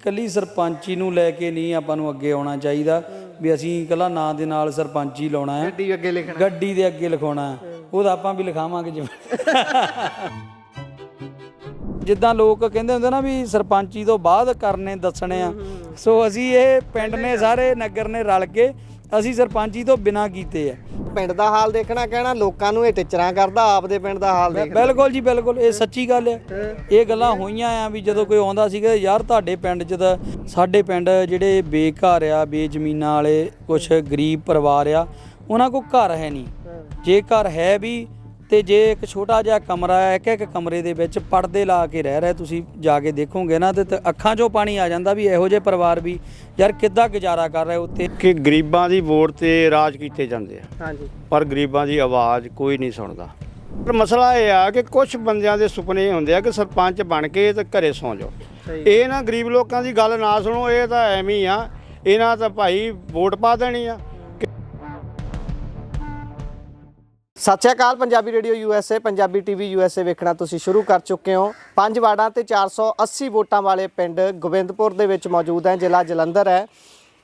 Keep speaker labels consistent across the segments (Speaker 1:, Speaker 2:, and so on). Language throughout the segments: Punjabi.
Speaker 1: ਕੱਲੀ ਸਰਪੰਚੀ ਨੂੰ ਲੈ ਕੇ ਨਹੀਂ ਆਪਾਂ ਨੂੰ ਅੱਗੇ ਆਉਣਾ ਚਾਹੀਦਾ ਵੀ ਅਸੀਂ ਇਕੱਲਾ ਨਾਂ ਦੇ ਨਾਲ ਸਰਪੰਚ ਹੀ ਲਾਉਣਾ ਹੈ, ਗੱਡੀ ਦੇ ਅੱਗੇ ਲਿਖਾਉਣਾ ਉਹਦਾ ਆਪਾਂ ਵੀ ਲਿਖਾਵਾਂਗੇ ਜਿਵੇਂ ਜਿੱਦਾਂ ਲੋਕ ਕਹਿੰਦੇ ਹੁੰਦੇ ਨਾ ਵੀ ਸਰਪੰਚੀ ਤੋਂ ਬਾਅਦ ਕਰਨੇ ਦੱਸਣੇ ਆ। ਸੋ ਅਸੀਂ ਇਹ ਪਿੰਡ ਨੇ ਸਾਰੇ ਨਗਰ ਨੇ ਰਲ ਕੇ ਅਸੀਂ ਸਰਪੰਚੀ ਤੋਂ ਬਿਨਾਂ ਕੀਤੇ ਆ।
Speaker 2: ਪਿੰਡ ਦਾ ਹਾਲ ਦੇਖਣਾ ਕਹਿਣਾ ਲੋਕਾਂ ਨੂੰ ਇਹ ਟਿਚਰਾਂ ਕਰਦਾ, ਆਪਦੇ ਪਿੰਡ ਦਾ ਹਾਲ ਦੇਖਣਾ।
Speaker 1: ਬਿਲਕੁਲ ਜੀ ਬਿਲਕੁਲ, ਇਹ ਸੱਚੀ ਗੱਲ ਹੈ। ਇਹ ਗੱਲਾਂ ਹੋਈਆਂ ਆ ਵੀ ਜਦੋਂ ਕੋਈ ਆਉਂਦਾ ਸੀਗਾ ਯਾਰ ਤੁਹਾਡੇ ਪਿੰਡ 'ਚ ਤਾਂ ਸਾਡੇ ਪਿੰਡ ਜਿਹੜੇ ਬੇਘਰ ਆ, ਬੇਜ਼ਮੀਨਾਂ ਵਾਲੇ ਕੁਛ ਗਰੀਬ ਪਰਿਵਾਰ ਆ, ਉਹਨਾਂ ਕੋਲ ਘਰ ਹੈ ਨਹੀਂ। ਜੇ ਘਰ ਹੈ ਵੀ ਤੇ ਜੇ ਇੱਕ ਛੋਟਾ ਜਿਹਾ ਕਮਰਾ ਹੈ, ਇੱਕ ਕਮਰੇ ਦੇ ਵਿੱਚ ਪਰਦੇ ਲਾ ਕੇ ਰਹਿ ਰਹੇ, ਤੁਸੀਂ ਜਾ ਕੇ ਦੇਖੋਗੇ ਨਾ ਤੇ ਅੱਖਾਂ 'ਚੋਂ ਪਾਣੀ ਆ ਜਾਂਦਾ ਵੀ ਇਹੋ ਜਿਹੇ ਪਰਿਵਾਰ ਵੀ ਯਾਰ ਕਿੱਦਾਂ ਗੁਜ਼ਾਰਾ ਕਰ ਰਹੇ ਉੱਤੇ।
Speaker 3: ਕਿ ਗਰੀਬਾਂ ਦੀ ਵੋਟ ਤੇ ਰਾਜ ਕੀਤੇ ਜਾਂਦੇ ਆ,
Speaker 2: ਹਾਂਜੀ,
Speaker 3: ਪਰ ਗਰੀਬਾਂ ਦੀ ਆਵਾਜ਼ ਕੋਈ ਨਹੀਂ ਸੁਣਦਾ। ਪਰ ਮਸਲਾ ਇਹ ਆ ਕਿ ਕੁਝ ਬੰਦਿਆਂ ਦੇ ਸੁਪਨੇ ਹੁੰਦੇ ਆ ਕਿ ਸਰਪੰਚ ਬਣ ਕੇ ਤੇ ਘਰੇ ਸੌਂ ਜਾਓ। ਇਹ ਨਾ ਗਰੀਬ ਲੋਕਾਂ ਦੀ ਗੱਲ ਨਾ ਸੁਣੋ, ਇਹ ਤਾਂ ਐਵੇਂ ਹੀ ਆ, ਇਹਨਾਂ ਤਾਂ ਭਾਈ ਵੋਟ ਪਾ ਦੇਣੀ ਆ।
Speaker 2: Sat Sri Akal. Punjabi radio USA, Punjabi TV USA ਵੇਖਣਾ ਤੁਸੀਂ ਸ਼ੁਰੂ ਕਰ ਚੁੱਕੇ ਹੋ। 5 ਵਾਰਡਾਂ ਤੇ 480 ਵੋਟਾਂ ਵਾਲੇ ਪਿੰਡ ਗੋਬਿੰਦਪੁਰ ਦੇ ਵਿੱਚ ਮੌਜੂਦ ਹੈ, ਜ਼ਿਲ੍ਹਾ ਜਲੰਧਰ ਹੈ।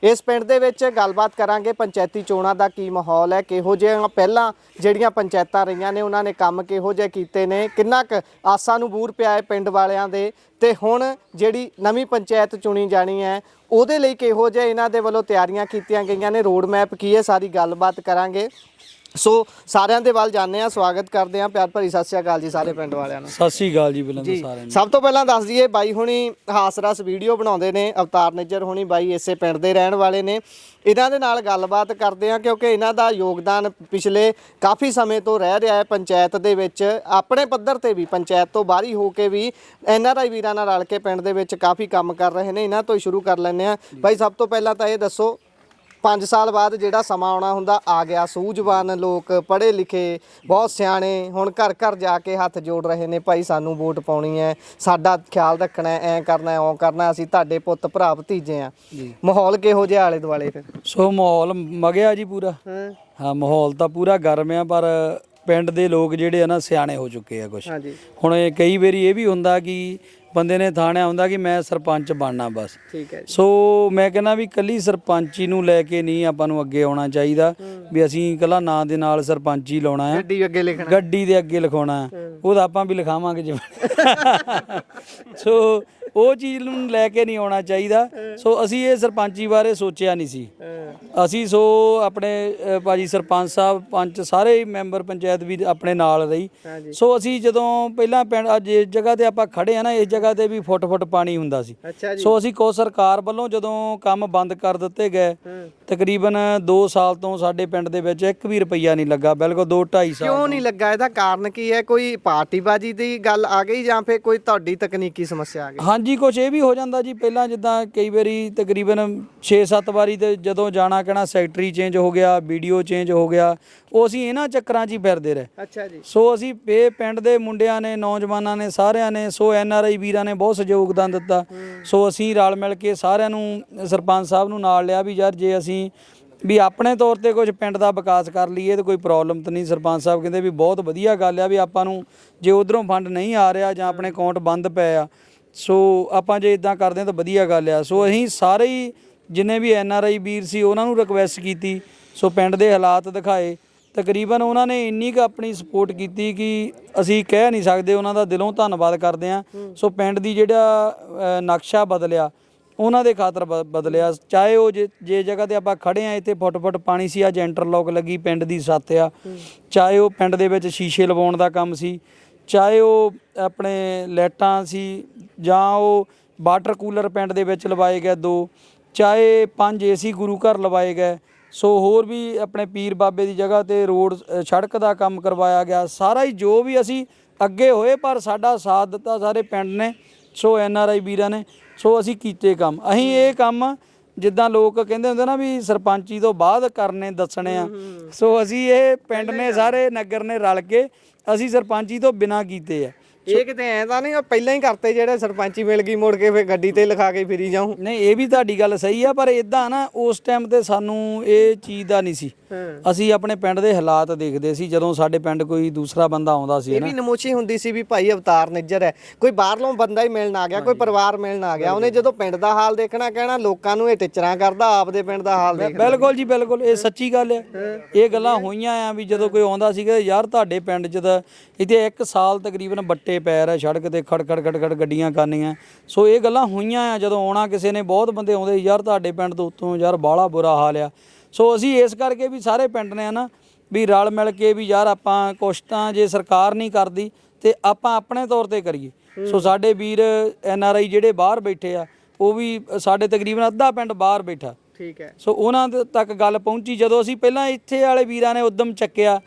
Speaker 2: ਇਸ ਪਿੰਡ ਦੇ ਵਿੱਚ ਗੱਲਬਾਤ ਕਰਾਂਗੇ ਪੰਚਾਇਤੀ ਚੋਣਾਂ ਦਾ ਕੀ ਮਾਹੌਲ ਹੈ, ਕਿਹੋ ਜਿਹੀਆਂ ਪਹਿਲਾਂ ਜਿਹੜੀਆਂ ਪੰਚਾਇਤਾਂ ਰਹੀਆਂ ਨੇ ਉਹਨਾਂ ਨੇ ਕੰਮ ਕਿਹੋ ਜਿਹੇ ਕੀਤੇ ਨੇ, ਕਿੰਨਾ ਕੁ ਆਸਾਂ ਨੂੰ ਬੂਰ ਪਿਆ ਹੈ ਪਿੰਡ ਵਾਲਿਆਂ ਦੇ, ਤੇ ਹੁਣ ਜਿਹੜੀ ਨਵੀਂ ਪੰਚਾਇਤ ਚੁਣੀ ਜਾਣੀ ਹੈ ਉਹਦੇ ਲਈ ਕਿਹੋ ਜਿਹੇ ਇਹਨਾਂ ਦੇ ਵੱਲੋਂ ਤਿਆਰੀਆਂ ਕੀਤੀਆਂ ਗਈਆਂ ਨੇ, ਰੋਡ ਮੈਪ ਕੀ ਹੈ, ਸਾਰੀ ਗੱਲਬਾਤ ਕਰਾਂਗੇ। ਸੋ ਸਾਰਿਆਂ ਦੇ ਵੱਲ ਜਾਂਦੇ ਆ, ਸਵਾਗਤ ਕਰਦੇ ਆ ਪਿਆਰ ਭਰੀ ਸਤਿ ਸ਼੍ਰੀ ਅਕਾਲ ਜੀ ਸਾਰੇ ਪਿੰਡ ਵਾਲਿਆਂ ਨੂੰ।
Speaker 1: ਸਤਿ ਸ਼੍ਰੀ ਅਕਾਲ ਜੀ ਬਿਲੰਦ ਸਾਰਿਆਂ ਨੂੰ।
Speaker 2: ਸਭ ਤੋਂ ਪਹਿਲਾਂ ਦੱਸ ਦਈਏ ਬਾਈ ਹੁਣੀ ਹਾਸਰਸ ਵੀਡੀਓ ਬਣਾਉਂਦੇ ਨੇ, ਅਵਤਾਰ ਨਿੱਜਰ ਹੁਣੀ ਬਾਈ ਇਸੇ ਪਿੰਡ ਦੇ ਰਹਿਣ ਵਾਲੇ ਨੇ। ਇਹਨਾਂ ਦੇ ਨਾਲ ਗੱਲਬਾਤ ਕਰਦੇ ਆ ਕਿਉਂਕਿ ਇਹਨਾਂ ਦਾ ਯੋਗਦਾਨ ਪਿਛਲੇ ਕਾਫੀ ਸਮੇਂ ਤੋਂ ਰਹਿ ਰਿਹਾ ਹੈ ਪੰਚਾਇਤ ਦੇ ਵਿੱਚ, ਆਪਣੇ ਪੱਧਰ ਤੇ ਵੀ, ਪੰਚਾਇਤ ਤੋਂ ਬਾਹਰੀ ਹੋ ਕੇ ਵੀ NRI ਵੀਰਾਂ ਨਾਲ ਰਲ ਕੇ ਪਿੰਡ ਦੇ ਵਿੱਚ ਕਾਫੀ ਕੰਮ ਕਰ ਰਹੇ ਨੇ। ਇਹਨਾਂ ਤੋਂ ਹੀ ਸ਼ੁਰੂ ਕਰ ਲੈਂਦੇ ਆ। ਬਾਈ ਸਭ ਤੋਂ ਪਹਿਲਾਂ ਤਾਂ ਇਹ ਦੱਸੋ, 5 ਸਾਲ ਬਾਅਦ ਜਿਹੜਾ ਸਮਾਂ ਆਉਣਾ ਹੁੰਦਾ ਆ ਗਿਆ, ਸੂਝਵਾਨ ਲੋਕ, ਪੜ੍ਹੇ ਲਿਖੇ, ਬਹੁਤ ਸਿਆਣੇ ਹੁਣ ਘਰ ਘਰ ਜਾ ਕੇ ਹੱਥ ਜੋੜ ਰਹੇ ਨੇ, ਭਾਈ ਸਾਨੂੰ ਵੋਟ ਪਾਉਣੀ ਹੈ, ਸਾਡਾ ਖਿਆਲ ਰੱਖਣਾ, ਐਂ ਕਰਨਾ, ਓਂ ਕਰਨਾ, ਅਸੀਂ ਤੁਹਾਡੇ ਪੁੱਤ ਭਰਾ ਭਤੀਜੇ ਆ। ਮਾਹੌਲ ਕਿਹੋ ਜਿਹਾ ਆਲੇ ਦੁਆਲੇ ਫਿਰ?
Speaker 1: ਸੋ ਮਾਹੌਲ ਮਗਿਆ ਜੀ ਪੂਰਾ। ਹਾਂ ਮਾਹੌਲ ਤਾਂ ਪੂਰਾ ਗਰਮ ਆ, ਪਰ ਪਿੰਡ ਦੇ ਲੋਕ ਜਿਹੜੇ ਆ ਨਾ ਸਿਆਣੇ ਹੋ ਚੁੱਕੇ ਆ ਕੁਛ। ਹੁਣ ਕਈ ਵਾਰੀ ਇਹ ਵੀ ਹੁੰਦਾ ਕਿ ਬੰਦੇ ਨੇ ਥਾਣਿਆ ਹੁੰਦਾ ਕਿ ਮੈਂ ਸਰਪੰਚ ਬਣਨਾ ਬਸ।
Speaker 2: ਠੀਕ ਹੈ।
Speaker 1: ਸੋ ਮੈਂ ਕਹਿੰਦਾ ਵੀ ਕੱਲੀ ਸਰਪੰਚੀ ਨੂੰ ਲੈ ਕੇ ਨਹੀਂ ਆਪਾਂ ਨੂੰ ਅੱਗੇ ਆਉਣਾ ਚਾਹੀਦਾ ਵੀ ਅਸੀਂ ਇਕੱਲਾ ਨਾਂ ਦੇ ਨਾਲ ਸਰਪੰਚ ਹੀ ਲਾਉਣਾ ਹੈ, ਗੱਡੀ ਦੇ ਅੱਗੇ ਲਿਖਾਉਣਾ ਉਹਦਾ ਆਪਾਂ ਵੀ ਲਿਖਾਵਾਂਗੇ ਜਿਵੇਂ। ਸੋ ਉਹ ਚੀਜ਼ ਨੂੰ ਲੈ ਕੇ ਨਹੀਂ ਆਉਣਾ ਚਾਹੀਦਾ। ਸੋ ਅਸੀਂ ਇਹ ਸਰਪੰਚੀ ਬਾਰੇ ਸੋਚਿਆ ਨਹੀਂ ਸੀ ਅਸੀਂ। ਸੋ ਆਪਣੇ ਭਾਜੀ ਸਰਪੰਚ ਸਾਹਿਬ, ਪੰਚ, ਸਾਰੇ ਮੈਂਬਰ ਪੰਚਾਇਤ ਵੀ ਆਪਣੇ ਨਾਲ ਰਹੀ। ਸੋ ਅਸੀਂ ਜਦੋਂ ਪਹਿਲਾਂ ਪਿੰਡ ਅੱਜ ਇਸ ਜਗ੍ਹਾ ਤੇ ਆਪਾਂ ਖੜੇ ਆ ਨਾ, ਇਸ ਜਗ੍ਹਾ ਤੇ ਵੀ ਫੁੱਟ ਪਾਣੀ ਹੁੰਦਾ ਸੀ। ਸੋ ਅਸੀਂ ਕੋ ਸਰਕਾਰ ਵੱਲੋਂ ਜਦੋਂ ਕੰਮ ਬੰਦ ਕਰ ਦਿੱਤੇ ਗਏ, ਤਕਰੀਬਨ 2 ਸਾਲ ਤੋਂ ਸਾਡੇ ਪਿੰਡ ਦੇ ਵਿੱਚ 1 ਵੀ ਰੁਪਈਆ ਨਹੀਂ ਲੱਗਾ। ਬਿਲਕੁਲ 2-2.5 ਸਾਲ। ਕਿਉਂ
Speaker 2: ਨਹੀਂ ਲੱਗਾ? ਇਹਦਾ ਕਾਰਨ ਕੀ ਹੈ? ਕੋਈ ਪਾਰਟੀਬਾਜੀ ਦੀ ਗੱਲ ਆ ਗਈ ਜਾਂ ਫਿਰ ਕੋਈ ਤੁਹਾਡੀ ਤਕਨੀਕੀ ਸਮੱਸਿਆ ਆ ਗਈ?
Speaker 1: ਹਾਂਜੀ ਕੁਛ ਇਹ ਵੀ ਹੋ ਜਾਂਦਾ ਜੀ। ਪਹਿਲਾਂ ਜਿੱਦਾਂ ਕਈ ਵਾਰੀ ਤਕਰੀਬਨ 6-7 ਵਾਰੀ ਤੇ ਜਦੋਂ ਜਾਣਾ ਕਹਿਣਾ ਸੈਕਟਰੀ ਚੇਂਜ ਹੋ ਗਿਆ, ਵੀਡੀਓ ਚੇਂਜ ਹੋ ਗਿਆ, ਉਹ ਅਸੀਂ ਇਹਨਾਂ ਚੱਕਰਾਂ 'ਚ ਹੀ ਫਿਰਦੇ ਰਹੇ।
Speaker 2: ਅੱਛਾ ਜੀ।
Speaker 1: ਸੋ ਅਸੀਂ ਇਹ ਪਿੰਡ ਦੇ ਮੁੰਡਿਆਂ ਨੇ, ਨੌਜਵਾਨਾਂ ਨੇ, ਸਾਰਿਆਂ ਨੇ, ਸੋ NRI ਵੀਰਾਂ ਨੇ ਬਹੁਤ ਸਹਿਯੋਗਦਾਨ ਦਿੱਤਾ। ਸੋ ਅਸੀਂ ਰਲ ਮਿਲ ਕੇ ਸਾਰਿਆਂ ਨੂੰ, ਸਰਪੰਚ ਸਾਹਿਬ ਨੂੰ ਨਾਲ ਲਿਆ ਵੀ ਯਾਰ ਜੇ ਅਸੀਂ ਵੀ ਆਪਣੇ ਤੌਰ ਤੇ ਕੁਝ ਪਿੰਡ ਦਾ ਵਿਕਾਸ ਕਰ ਲਈਏ ਤਾਂ ਕੋਈ ਪ੍ਰੋਬਲਮ ਤਾਂ ਨਹੀਂ। ਸਰਪੰਚ ਸਾਹਿਬ ਕਹਿੰਦੇ ਵੀ ਬਹੁਤ ਵਧੀਆ ਗੱਲ ਆ ਵੀ ਆਪਾਂ ਨੂੰ ਜੇ ਉੱਧਰੋਂ ਫੰਡ ਨਹੀਂ ਆ ਰਿਹਾ ਜਾਂ ਆਪਣੇ ਅਕਾਊਂਟ ਬੰਦ ਪਏ ਆ, ਸੋ ਆਪਾਂ ਜੇ ਇਦਾਂ ਕਰਦੇ ਹਾਂ ਤਾਂ ਵਧੀਆ ਗੱਲ ਆ। ਸੋ ਅਸੀਂ ਸਾਰੇ ਹੀ ਜਿੰਨੇ ਵੀ NRI ਵੀਰ ਸੀ ਉਹਨਾਂ ਨੂੰ ਰਿਕੁਐਸਟ ਕੀਤੀ। ਸੋ ਪਿੰਡ ਦੇ ਹਾਲਾਤ ਦਿਖਾਏ, ਤਕਰੀਬਨ ਉਹਨਾਂ ਨੇ ਇੰਨੀ ਕੁ ਆਪਣੀ ਸਪੋਰਟ ਕੀਤੀ ਕਿ ਅਸੀਂ ਕਹਿ ਨਹੀਂ ਸਕਦੇ। ਉਹਨਾਂ ਦਾ ਦਿਲੋਂ ਧੰਨਵਾਦ ਕਰਦੇ ਹਾਂ। ਸੋ ਪਿੰਡ ਦੀ ਜਿਹੜਾ ਨਕਸ਼ਾ ਬਦਲਿਆ ਉਹਨਾਂ ਦੇ ਖਾਤਰ ਬਦਲਿਆ। ਚਾਹੇ ਉਹ ਜੇ ਜਗ੍ਹਾ 'ਤੇ ਆਪਾਂ ਖੜ੍ਹੇ ਹਾਂ ਇੱਥੇ ਫੁੱਟ ਪਾਣੀ ਸੀ, ਅੱਜ ਇੰਟਰਲੋਕ ਲੱਗੀ ਪਿੰਡ ਦੀ ਛੱਤ ਆ, ਚਾਹੇ ਉਹ ਪਿੰਡ ਦੇ ਵਿੱਚ ਸ਼ੀਸ਼ੇ ਲਵਾਉਣ ਦਾ ਕੰਮ ਸੀ, ਚਾਹੇ ਉਹ ਆਪਣੇ ਲਾਈਟਾਂ ਸੀ, ਜਾਂ ਉਹ ਵਾਟਰ ਕੂਲਰ ਪਿੰਡ ਦੇ ਵਿੱਚ ਲਵਾਏ ਗਏ 2, ਚਾਹੇ 5 AC ਗੁਰੂ ਘਰ ਲਵਾਏ ਗਏ। ਸੋ ਹੋਰ ਵੀ ਆਪਣੇ ਪੀਰ ਬਾਬੇ ਦੀ ਜਗ੍ਹਾ 'ਤੇ ਰੋਡ ਸੜਕ ਦਾ ਕੰਮ ਕਰਵਾਇਆ ਗਿਆ। ਸਾਰਾ ਹੀ ਜੋ ਵੀ ਅਸੀਂ ਅੱਗੇ ਹੋਏ, ਪਰ ਸਾਡਾ ਸਾਥ ਦਿੱਤਾ ਸਾਰੇ ਪਿੰਡ ਨੇ, ਸੋ NRI ਵੀਰਾਂ ਨੇ। ਸੋ ਅਸੀਂ ਕੀਤੇ ਕੰਮ। ਅਸੀਂ ਇਹ ਕੰਮ ਜਿੱਦਾਂ ਲੋਕ ਕਹਿੰਦੇ ਹੁੰਦੇ ਨਾ ਵੀ ਸਰਪੰਚੀ ਤੋਂ ਬਾਅਦ ਕਰਨੇ ਦੱਸਣੇ ਆ, ਸੋ ਅਸੀਂ ਇਹ ਪਿੰਡ ਨੇ ਸਾਰੇ ਨਗਰ ਨੇ ਰਲ ਕੇ ਅਸੀਂ ਸਰਪੰਚੀ ਤੋਂ ਬਿਨਾਂ ਕੀਤੇ ਆ
Speaker 2: ਇਹ ਕਿਤੇ ਐਂ ਤਾਂ ਨਹੀਂ ਪਹਿਲਾਂ ਹੀ ਕਰਤੇ ਜਿਹੜੇ ਸਰਪੰਚੀ ਮਿਲ ਗਈ ਮੁੜ ਕੇ ਫਿਰ ਗੱਡੀ ਤੇ ਲਿਖਾ ਕੇ ਫਿਰੀ ਜਾਉਂ।
Speaker 1: ਨਹੀਂ ਇਹ ਵੀ ਤੁਹਾਡੀ ਗੱਲ ਸਹੀ ਆ, ਪਰ ਇਦਾਂ ਨਾ ਉਸ ਟਾਈਮ ਤੇ ਸਾਨੂੰ ਇਹ ਚੀਜ਼ ਦਾ ਨਹੀਂ ਸੀ। ਅਸੀਂ ਆਪਣੇ ਪਿੰਡ ਦੇ ਹਾਲਾਤ ਦੇਖਦੇ ਸੀ, ਜਦੋਂ ਸਾਡੇ ਪਿੰਡ ਕੋਈ ਦੂਸਰਾ ਬੰਦਾ ਆਉਂਦਾ ਸੀ
Speaker 2: ਇਹ ਵੀ ਨਮੋਸ਼ੀ ਹੁੰਦੀ ਸੀ ਵੀ ਭਾਈ ਅਵਤਾਰ ਨਿੱਜਰ ਹੈ, ਕੋਈ ਬਾਹਰੋਂ ਬੰਦਾ ਹੀ ਮਿਲਣ ਆ ਗਿਆ, ਕੋਈ ਪਰਿਵਾਰ ਮਿਲਣ ਆ ਗਿਆ, ਉਹਨੇ ਜਦੋਂ ਪਿੰਡ ਦਾ ਹਾਲ ਦੇਖਣਾ ਕਹਿਣਾ ਲੋਕਾਂ ਨੂੰ ਇਹ ਟਿਚਰਾਂ ਕਰਦਾ, ਆਪਦੇ ਪਿੰਡ ਦਾ ਹਾਲ ਦੇਖ।
Speaker 1: ਬਿਲਕੁਲ ਜੀ ਬਿਲਕੁਲ, ਇਹ ਸੱਚੀ ਗੱਲ ਹੈ। ਇਹ ਗੱਲਾਂ ਹੋਈਆਂ ਆ ਵੀ ਜਦੋਂ ਕੋਈ ਆਉਂਦਾ ਸੀਗਾ ਯਾਰ ਤੁਹਾਡੇ ਪਿੰਡ 'ਚ ਤਾਂ ਇੱਥੇ 1 ਸਾਲ ਤਕਰੀਬਨ ਬੱਟੇ ਪੈ ਰਿਹਾ ਸੜਕ ਤੇ ਖੜ ਖੜ ਗੱਡੀਆਂ ਕਰਨੀਆਂ। ਸੋ ਇਹ ਗੱਲਾਂ ਹੋਈਆਂ ਆ ਜਦੋਂ ਆਉਣਾ ਕਿਸੇ ਨੇ, ਬਹੁਤ ਬੰਦੇ ਆਉਂਦੇ ਯਾਰ ਤੁਹਾਡੇ ਪਿੰਡ ਤੋਂ ਉੱਤੋਂ ਯਾਰ ਬਾਹਲਾ ਬੁਰਾ ਹਾਲ ਆ। ਸੋ ਅਸੀਂ ਇਸ ਕਰਕੇ ਵੀ ਸਾਰੇ ਪਿੰਡ ਨੇ ਨਾ ਵੀ ਰਲ ਮਿਲ ਕੇ ਵੀ ਯਾਰ ਆਪਾਂ ਕੁਛ ਤਾਂ ਜੇ ਸਰਕਾਰ ਨਹੀਂ ਕਰਦੀ ਤੇ ਆਪਾਂ ਆਪਣੇ ਤੌਰ ਤੇ ਕਰੀਏ। ਸੋ ਸਾਡੇ ਵੀਰ NRI ਜਿਹੜੇ ਬਾਹਰ ਬੈਠੇ ਆ, ਉਹ ਵੀ ਸਾਡੇ ਤਕਰੀਬਨ ਅੱਧਾ ਪਿੰਡ ਬਾਹਰ ਬੈਠਾ।
Speaker 2: ਠੀਕ ਹੈ।
Speaker 1: ਸੋ ਉਹਨਾਂ ਤੱਕ ਗੱਲ ਪਹੁੰਚੀ ਜਦੋਂ ਅਸੀਂ ਪਹਿਲਾਂ ਇੱਥੇ ਵਾਲੇ ਵੀਰਾਂ ਨੇ ਉਦਮ ਚੱਕਿਆ,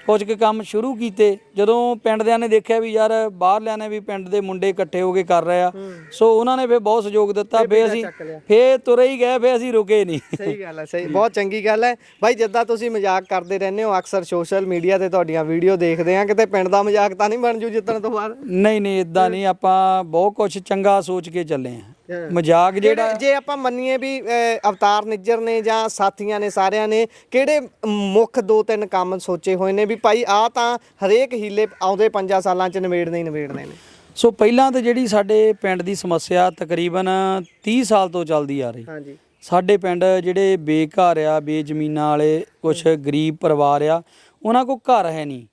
Speaker 1: ਕੁਝ ਕੁ ਕੰਮ ਸ਼ੁਰੂ ਕੀਤੇ। ਜਦੋਂ ਪਿੰਡ ਦਿਆਂ ਨੇ ਦੇਖਿਆ ਵੀ ਯਾਰ ਬਾਹਰਲਿਆਂ ਨੇ ਵੀ ਪਿੰਡ ਦੇ ਮੁੰਡੇ ਇਕੱਠੇ ਹੋ ਕੇ ਕਰ ਰਹੇ ਆ, ਸੋ ਉਹਨਾਂ ਨੇ ਫਿਰ ਬਹੁਤ ਸਹਿਯੋਗ ਦਿੱਤਾ। ਫੇ ਅਸੀਂ ਫੇ ਤੁਰੇ ਹੀ ਗਏ, ਫੇ ਅਸੀਂ ਰੁਕੇ ਨਹੀਂ।
Speaker 2: ਸਹੀ ਗੱਲ ਹੈ, ਸਹੀ, ਬਹੁਤ ਚੰਗੀ ਗੱਲ ਹੈ ਬਾਈ। ਜਿੱਦਾਂ ਤੁਸੀਂ ਮਜ਼ਾਕ ਕਰਦੇ ਰਹਿੰਦੇ ਹੋ ਅਕਸਰ ਸੋਸ਼ਲ ਮੀਡੀਆ ਤੇ ਤੁਹਾਡੀਆਂ ਵੀਡੀਓ ਦੇਖਦੇ ਆ, ਕਿਤੇ ਪਿੰਡ ਦਾ ਮਜ਼ਾਕ ਤਾਂ ਨਹੀਂ ਬਣ ਜੂ ਜਿੱਤਣ ਤੋਂ ਬਾਅਦ?
Speaker 1: ਨਹੀਂ ਇਦਾਂ ਨਹੀਂ, ਆਪਾਂ ਬਹੁਤ ਕੁਝ ਚੰਗਾ ਸੋਚ ਕੇ ਚੱਲੇ ਆ। ਮਜ਼ਾਕ ਜਿਹੜਾ
Speaker 2: ਜੇ ਆਪਾਂ ਮੰਨੀਏ ਵੀ ਅਵਤਾਰ ਨਿੱਜਰ ਨੇ ਜਾਂ ਸਾਥੀਆਂ ਨੇ ਸਾਰਿਆਂ ਨੇ ਕਿਹੜੇ ਮੁੱਖ 2-3 ਕੰਮ ਸੋਚੇ ਹੋਏ ਨੇ ਵੀ ਭਾਈ ਆਹ ਤਾਂ ਹਰੇਕ ਹੀਲੇ ਆਉਂਦੇ 5 ਸਾਲਾਂ ਚ ਨਿਬੇੜਨੇ ਹੀ ਨਿਬੇੜਨੇ ਨੇ?
Speaker 1: ਸੋ ਪਹਿਲਾਂ ਤਾਂ ਜਿਹੜੀ ਸਾਡੇ ਪਿੰਡ ਦੀ ਸਮੱਸਿਆ ਤਕਰੀਬਨ 30 ਸਾਲ ਤੋਂ ਚੱਲਦੀ ਆ ਰਹੀ।
Speaker 2: ਹਾਂਜੀ।
Speaker 1: ਸਾਡੇ ਪਿੰਡ ਜਿਹੜੇ ਬੇਘਰ ਆ, ਬੇਜ਼ਮੀਨਾਂ ਵਾਲੇ, ਕੁਝ ਗਰੀਬ ਪਰਿਵਾਰ ਆ, ਉਹਨਾਂ ਕੋਲ ਘਰ ਹੈ ਨਹੀਂ।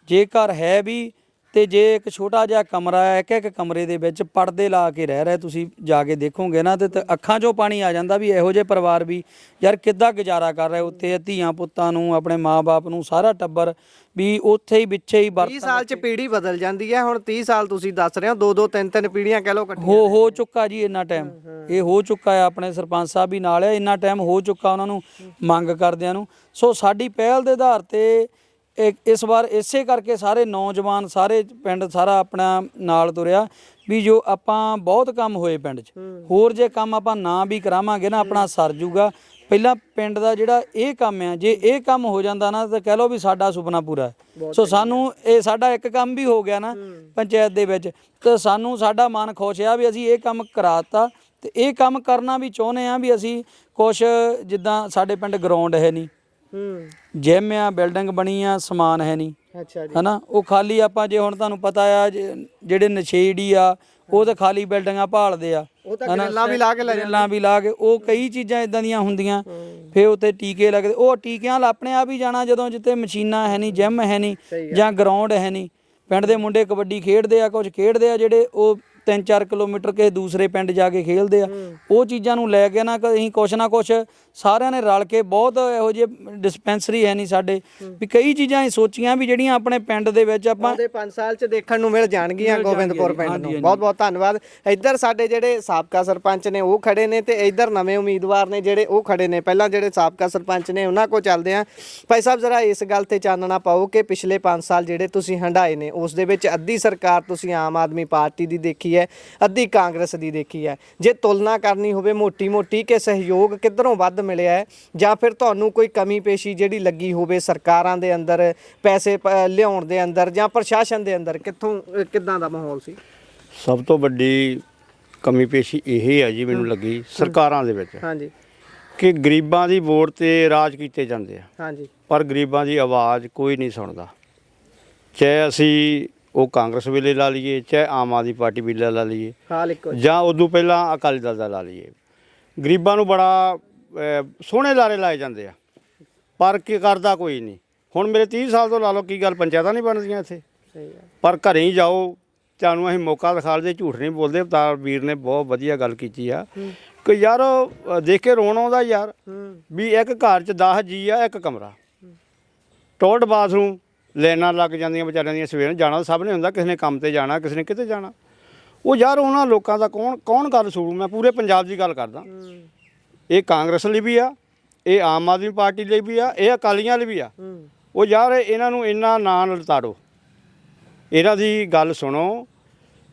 Speaker 1: ਜੇ ਘਰ ਹੈ ਵੀ ਤੇ ਜੇ ਇੱਕ ਛੋਟਾ ਜਿਹਾ ਕਮਰਾ ਹੈ, ਇੱਕ ਕਮਰੇ ਦੇ ਵਿੱਚ ਪਰਦੇ ਲਾ ਕੇ ਰਹਿ ਰਹੇ, ਤੁਸੀਂ ਜਾ ਕੇ ਦੇਖੋਗੇ ਨਾ ਤੇ ਅੱਖਾਂ 'ਚੋਂ ਪਾਣੀ ਆ ਜਾਂਦਾ ਵੀ ਇਹੋ ਜਿਹੇ ਪਰਿਵਾਰ ਵੀ ਯਾਰ ਕਿੱਦਾਂ ਗੁਜ਼ਾਰਾ ਕਰ ਰਹੇ ਉੱਥੇ, ਧੀਆਂ ਪੁੱਤਾਂ ਨੂੰ, ਆਪਣੇ ਮਾਂ-ਬਾਪ ਨੂੰ, ਸਾਰਾ ਟੱਬਰ ਵੀ ਉੱਥੇ ਹੀ ਵਿੱਚੇ ਹੀ
Speaker 2: 30 ਸਾਲ ਚ ਪੀੜ੍ਹੀ ਬਦਲ ਜਾਂਦੀ ਹੈ। ਹੁਣ 30 ਸਾਲ ਤੁਸੀਂ ਦੱਸ ਰਹੇ ਹੋ, 2-2 3-3 ਪੀੜ੍ਹੀਆਂ ਕਹਿ ਲਓ ਇਕੱਠੀਆਂ
Speaker 1: ਹੋ ਚੁੱਕਾ ਜੀ। ਇੰਨਾ ਟਾਈਮ ਇਹ ਹੋ ਚੁੱਕਾ ਹੈ, ਆਪਣੇ ਸਰਪੰਚ ਸਾਹਿਬ ਵੀ ਨਾਲ ਹੈ, ਇੰਨਾ ਟਾਈਮ ਹੋ ਚੁੱਕਾ ਉਹਨਾਂ ਨੂੰ ਮੰਗ ਕਰਦਿਆਂ ਨੂੰ। ਸੋ ਸਾਡੀ ਪਹਿਲ ਦੇ ਆਧਾਰ ਤੇ ਇਸ ਵਾਰ ਇਸੇ ਕਰਕੇ ਸਾਰੇ ਨੌਜਵਾਨ, ਸਾਰੇ ਪਿੰਡ ਸਾਰਾ ਆਪਣਾ ਨਾਲ ਤੁਰਿਆ ਵੀ ਜੋ ਆਪਾਂ ਬਹੁਤ ਕੰਮ ਹੋਏ ਪਿੰਡ 'ਚ, ਹੋਰ ਜੇ ਕੰਮ ਆਪਾਂ ਨਾ ਵੀ ਕਰਾਵਾਂਗੇ ਨਾ ਆਪਣਾ ਸਰ ਜੂਗਾ। ਪਹਿਲਾਂ ਪਿੰਡ ਦਾ ਜਿਹੜਾ ਇਹ ਕੰਮ ਆ, ਜੇ ਇਹ ਕੰਮ ਹੋ ਜਾਂਦਾ ਨਾ ਤਾਂ ਕਹਿ ਲਓ ਵੀ ਸਾਡਾ ਸੁਪਨਾ ਪੂਰਾ ਹੈ। ਸੋ ਸਾਨੂੰ ਇਹ ਸਾਡਾ ਇੱਕ ਕੰਮ ਵੀ ਹੋ ਗਿਆ ਨਾ ਪੰਚਾਇਤ ਦੇ ਵਿੱਚ, ਤਾਂ ਸਾਨੂੰ ਸਾਡਾ ਮਨ ਖੁਸ਼ ਆ ਵੀ ਅਸੀਂ ਇਹ ਕੰਮ ਕਰਾਤਾ। ਤੇ ਇਹ ਕੰਮ ਕਰਨਾ ਵੀ ਚਾਹੁੰਦੇ ਆ ਵੀ ਅਸੀਂ ਕੁਛ, ਜਿੱਦਾਂ ਸਾਡੇ ਪਿੰਡ ਗਰਾਊਂਡ ਹੈ ਨਹੀਂ, ਜਿਮ ਆ, ਬਿਲਡਿੰਗ ਬਣੀ ਆ, ਸਮਾਨ ਹੈ ਨਹੀਂ।
Speaker 2: ਅੱਛਾ ਜੀ।
Speaker 1: ਹਨਾ, ਉਹ ਖਾਲੀ ਆਪਾਂ ਜੇ ਹੁਣ ਤੁਹਾਨੂੰ ਪਤਾ ਆ ਜਿਹੜੇ ਨਸ਼ੇੜੀ ਆ ਉਹ ਤਾਂ ਖਾਲੀ ਬਿਲਡਿੰਗਾਂ ਭਾਲਦੇ ਆ,
Speaker 2: ਉਹ ਤਾਂ ਗੱਲਾਂ ਵੀ ਲਾ ਕੇ ਲੈ
Speaker 1: ਗੱਲਾਂ ਵੀ ਲਾ ਕੇ, ਉਹ ਕਈ ਚੀਜ਼ਾਂ ਇਦਾਂ ਦੀਆਂ ਹੁੰਦੀਆਂ। ਫਿਰ ਉੱਤੇ ਟੀਕੇ ਲੱਗਦੇ, ਉਹ ਟੀਕਿਆਂ ਨਾਲ ਆਪਣੇ ਆਪ ਹੀ ਜਾਣਾ ਜਦੋਂ ਜਿੱਥੇ ਮਸ਼ੀਨਾਂ ਹੈ ਨਹੀਂ, ਜਿਮ ਹੈ ਨਹੀਂ ਜਾਂ ਗਰਾਊਂਡ ਹੈ ਨਹੀਂ। ਪਿੰਡ ਦੇ ਮੁੰਡੇ ਕਬੱਡੀ ਖੇਡਦੇ ਆ, ਕੁਝ ਖੇਡਦੇ ਆ ਜਿਹੜੇ ਉਹ 3-4 ਕਿਲੋਮੀਟਰ ਕੇ ਦੂਸਰੇ ਪਿੰਡ ਜਾ ਕੇ ਖੇਡਦੇ ਆ। ਉਹ ਚੀਜ਼ਾਂ ਨੂੰ ਲੈ ਕੇ ਨਾ ਅਸੀਂ ਕੁਛ ਨਾ ਕੁਛ ਸਾਰਿਆਂ ਨੇ ਰਲ ਕੇ, ਬਹੁਤ ਇਹੋ ਜਿਹੇ ਡਿਸਪੈਂਸਰੀ ਹੈ ਨਹੀਂ ਸਾਡੇ, ਵੀ ਕਈ ਚੀਜ਼ਾਂ ਅਸੀਂ ਸੋਚੀਆਂ ਵੀ ਜਿਹੜੀਆਂ ਆਪਣੇ ਪਿੰਡ ਦੇ ਵਿੱਚ ਆਪਾਂ
Speaker 2: ਆਉਂਦੇ 5 ਸਾਲ ਚ ਦੇਖਣ ਨੂੰ ਮਿਲ ਜਾਣਗੀਆਂ ਗੋਬਿੰਦਪੁਰ ਪਿੰਡ ਨੂੰ। ਬਹੁਤ ਬਹੁਤ ਧੰਨਵਾਦ। ਇੱਧਰ ਸਾਡੇ ਜਿਹੜੇ ਸਾਬਕਾ ਸਰਪੰਚ ਨੇ ਉਹ ਖੜੇ ਨੇ ਤੇ ਇੱਧਰ ਨਵੇਂ ਉਮੀਦਵਾਰ ਨੇ ਜਿਹੜੇ ਉਹ ਖੜੇ ਨੇ। ਪਹਿਲਾਂ ਜਿਹੜੇ ਸਾਬਕਾ ਸਰਪੰਚ ਨੇ ਉਹਨਾਂ ਕੋਲ ਚੱਲਦੇ ਆ। ਭਾਈ ਸਾਹਿਬ ਜ਼ਰਾ ਇਸ ਗੱਲ ਤੇ ਚਾਨਣਾ ਪਾਓ ਕਿ ਪਿਛਲੇ 5 ਸਾਲ ਜਿਹੜੇ ਤੁਸੀਂ ਹੰਢਾਏ ਨੇ ਉਸ ਦੇ ਵਿੱਚ ਅੱਧੀ ਸਰਕਾਰ ਤੁਸੀਂ ਆਮ ਆਦਮੀ ਪਾਰਟੀ ਦੀ ਦੇਖੀ ਹੈ, ਅੱਧੀ ਕਾਂਗਰਸ ਦੀ ਦੇਖੀ ਹੈ। ਜੇ ਤੁਲਨਾ ਕਰਨੀ ਹੋਵੇ ਮੋਟੀ ਕਿ ਸਹਿਯੋਗ ਕਿੱਧਰੋਂ ਵੱਧ ਮਿਲਿਆ ਹੈ ਜਾਂ ਫਿਰ ਤੁਹਾਨੂੰ ਕੋਈ ਕਮੀ ਪੇਸ਼ੀ ਜਿਹੜੀ ਲੱਗੀ ਹੋਵੇ ਸਰਕਾਰਾਂ ਦੇ ਅੰਦਰ, ਪੈਸੇ ਲਿਆਉਣ ਦੇ ਅੰਦਰ ਜਾਂ ਪ੍ਰਸ਼ਾਸਨ ਦੇ ਅੰਦਰ, ਕਿੱਦਾਂ ਦਾ ਮਾਹੌਲ ਸੀ?
Speaker 3: ਸਭ ਤੋਂ ਵੱਡੀ ਕਮੀ ਪੇਸ਼ੀ ਇਹ ਹੈ ਜੀ ਮੈਨੂੰ ਲੱਗੀ ਸਰਕਾਰਾਂ ਦੇ ਵਿੱਚ।
Speaker 2: ਹਾਂਜੀ।
Speaker 3: ਕਿ ਗਰੀਬਾਂ ਦੀ ਵੋਟ ਤੇ ਰਾਜ ਕੀਤੇ ਜਾਂਦੇ ਆ।
Speaker 2: ਹਾਂਜੀ।
Speaker 3: ਪਰ ਗਰੀਬਾਂ ਦੀ ਆਵਾਜ਼ ਕੋਈ ਨਹੀਂ ਸੁਣਦਾ। ਚਾਹੇ ਅਸੀਂ ਉਹ ਕਾਂਗਰਸ ਵੇਲੇ ਲਾ ਲਈਏ, ਚਾਹੇ ਆਮ ਆਦਮੀ ਪਾਰਟੀ ਵੇਲੇ ਲਾ ਲਈਏ,
Speaker 2: ਹਾਲ ਇੱਕੋ
Speaker 3: ਜਾਂ ਉਦੋਂ ਪਹਿਲਾਂ ਅਕਾਲੀ ਦਲ ਦਾ ਲਾ ਲਈਏ। ਗਰੀਬਾਂ ਨੂੰ ਬੜਾ ਸੋਹਣੇ ਲਾਰੇ ਲਾਏ ਜਾਂਦੇ ਆ, ਪਰ ਕੀ ਕਰਦਾ ਕੋਈ ਨਹੀਂ। ਹੁਣ ਮੇਰੇ 30 ਸਾਲ ਤੋਂ ਲਾ ਲਓ, ਕੀ ਗੱਲ ਪੰਚਾਇਤਾਂ ਨਹੀਂ ਬਣਦੀਆਂ ਇੱਥੇ?
Speaker 2: ਸਹੀ ਹੈ। ਪਰ
Speaker 3: ਘਰੇ ਹੀ ਜਾਓ, ਤੁਹਾਨੂੰ ਅਸੀਂ ਮੌਕਾ ਦਿਖਾ ਲਦੇ, ਝੂਠ ਨਹੀਂ ਬੋਲਦੇ। ਅਵਤਾਰ ਵੀਰ ਨੇ ਬਹੁਤ ਵਧੀਆ ਗੱਲ ਕੀਤੀ ਆ ਕਿ ਯਾਰ ਦੇਖ ਕੇ ਰੋਣ ਆਉਂਦਾ ਯਾਰ ਵੀ ਇੱਕ ਘਰ 'ਚ 10 ਜੀ ਆ, ਇੱਕ ਕਮਰਾ, ਟੋਇਲਟ ਬਾਥਰੂਮ, ਲਾਈਨਾਂ ਲੱਗ ਜਾਂਦੀਆਂ ਵਿਚਾਰਿਆਂ ਦੀਆਂ। ਸਵੇਰ ਜਾਣਾ ਸਭ ਨੇ ਹੁੰਦਾ, ਕਿਸੇ ਨੇ ਕੰਮ ਤੇ ਜਾਣਾ, ਕਿਸੇ ਨੇ ਕਿਤੇ ਜਾਣਾ। ਉਹ ਯਾਰ ਉਹਨਾਂ ਲੋਕਾਂ ਦਾ ਕੌਣ ਗੱਲ ਸੁਣੂ? ਮੈਂ ਪੂਰੇ ਪੰਜਾਬ ਦੀ ਗੱਲ ਕਰਦਾ। ਇਹ ਕਾਂਗਰਸ ਲਈ ਵੀ ਆ, ਇਹ ਆਮ ਆਦਮੀ ਪਾਰਟੀ ਲਈ ਵੀ ਆ, ਇਹ ਅਕਾਲੀਆਂ ਲਈ ਵੀ ਆ। ਉਹ ਯਾਰ ਇਹਨਾਂ ਨੂੰ ਇੰਨਾ ਨਾ ਲਤਾੜੋ, ਇਹਨਾਂ ਦੀ ਗੱਲ ਸੁਣੋ।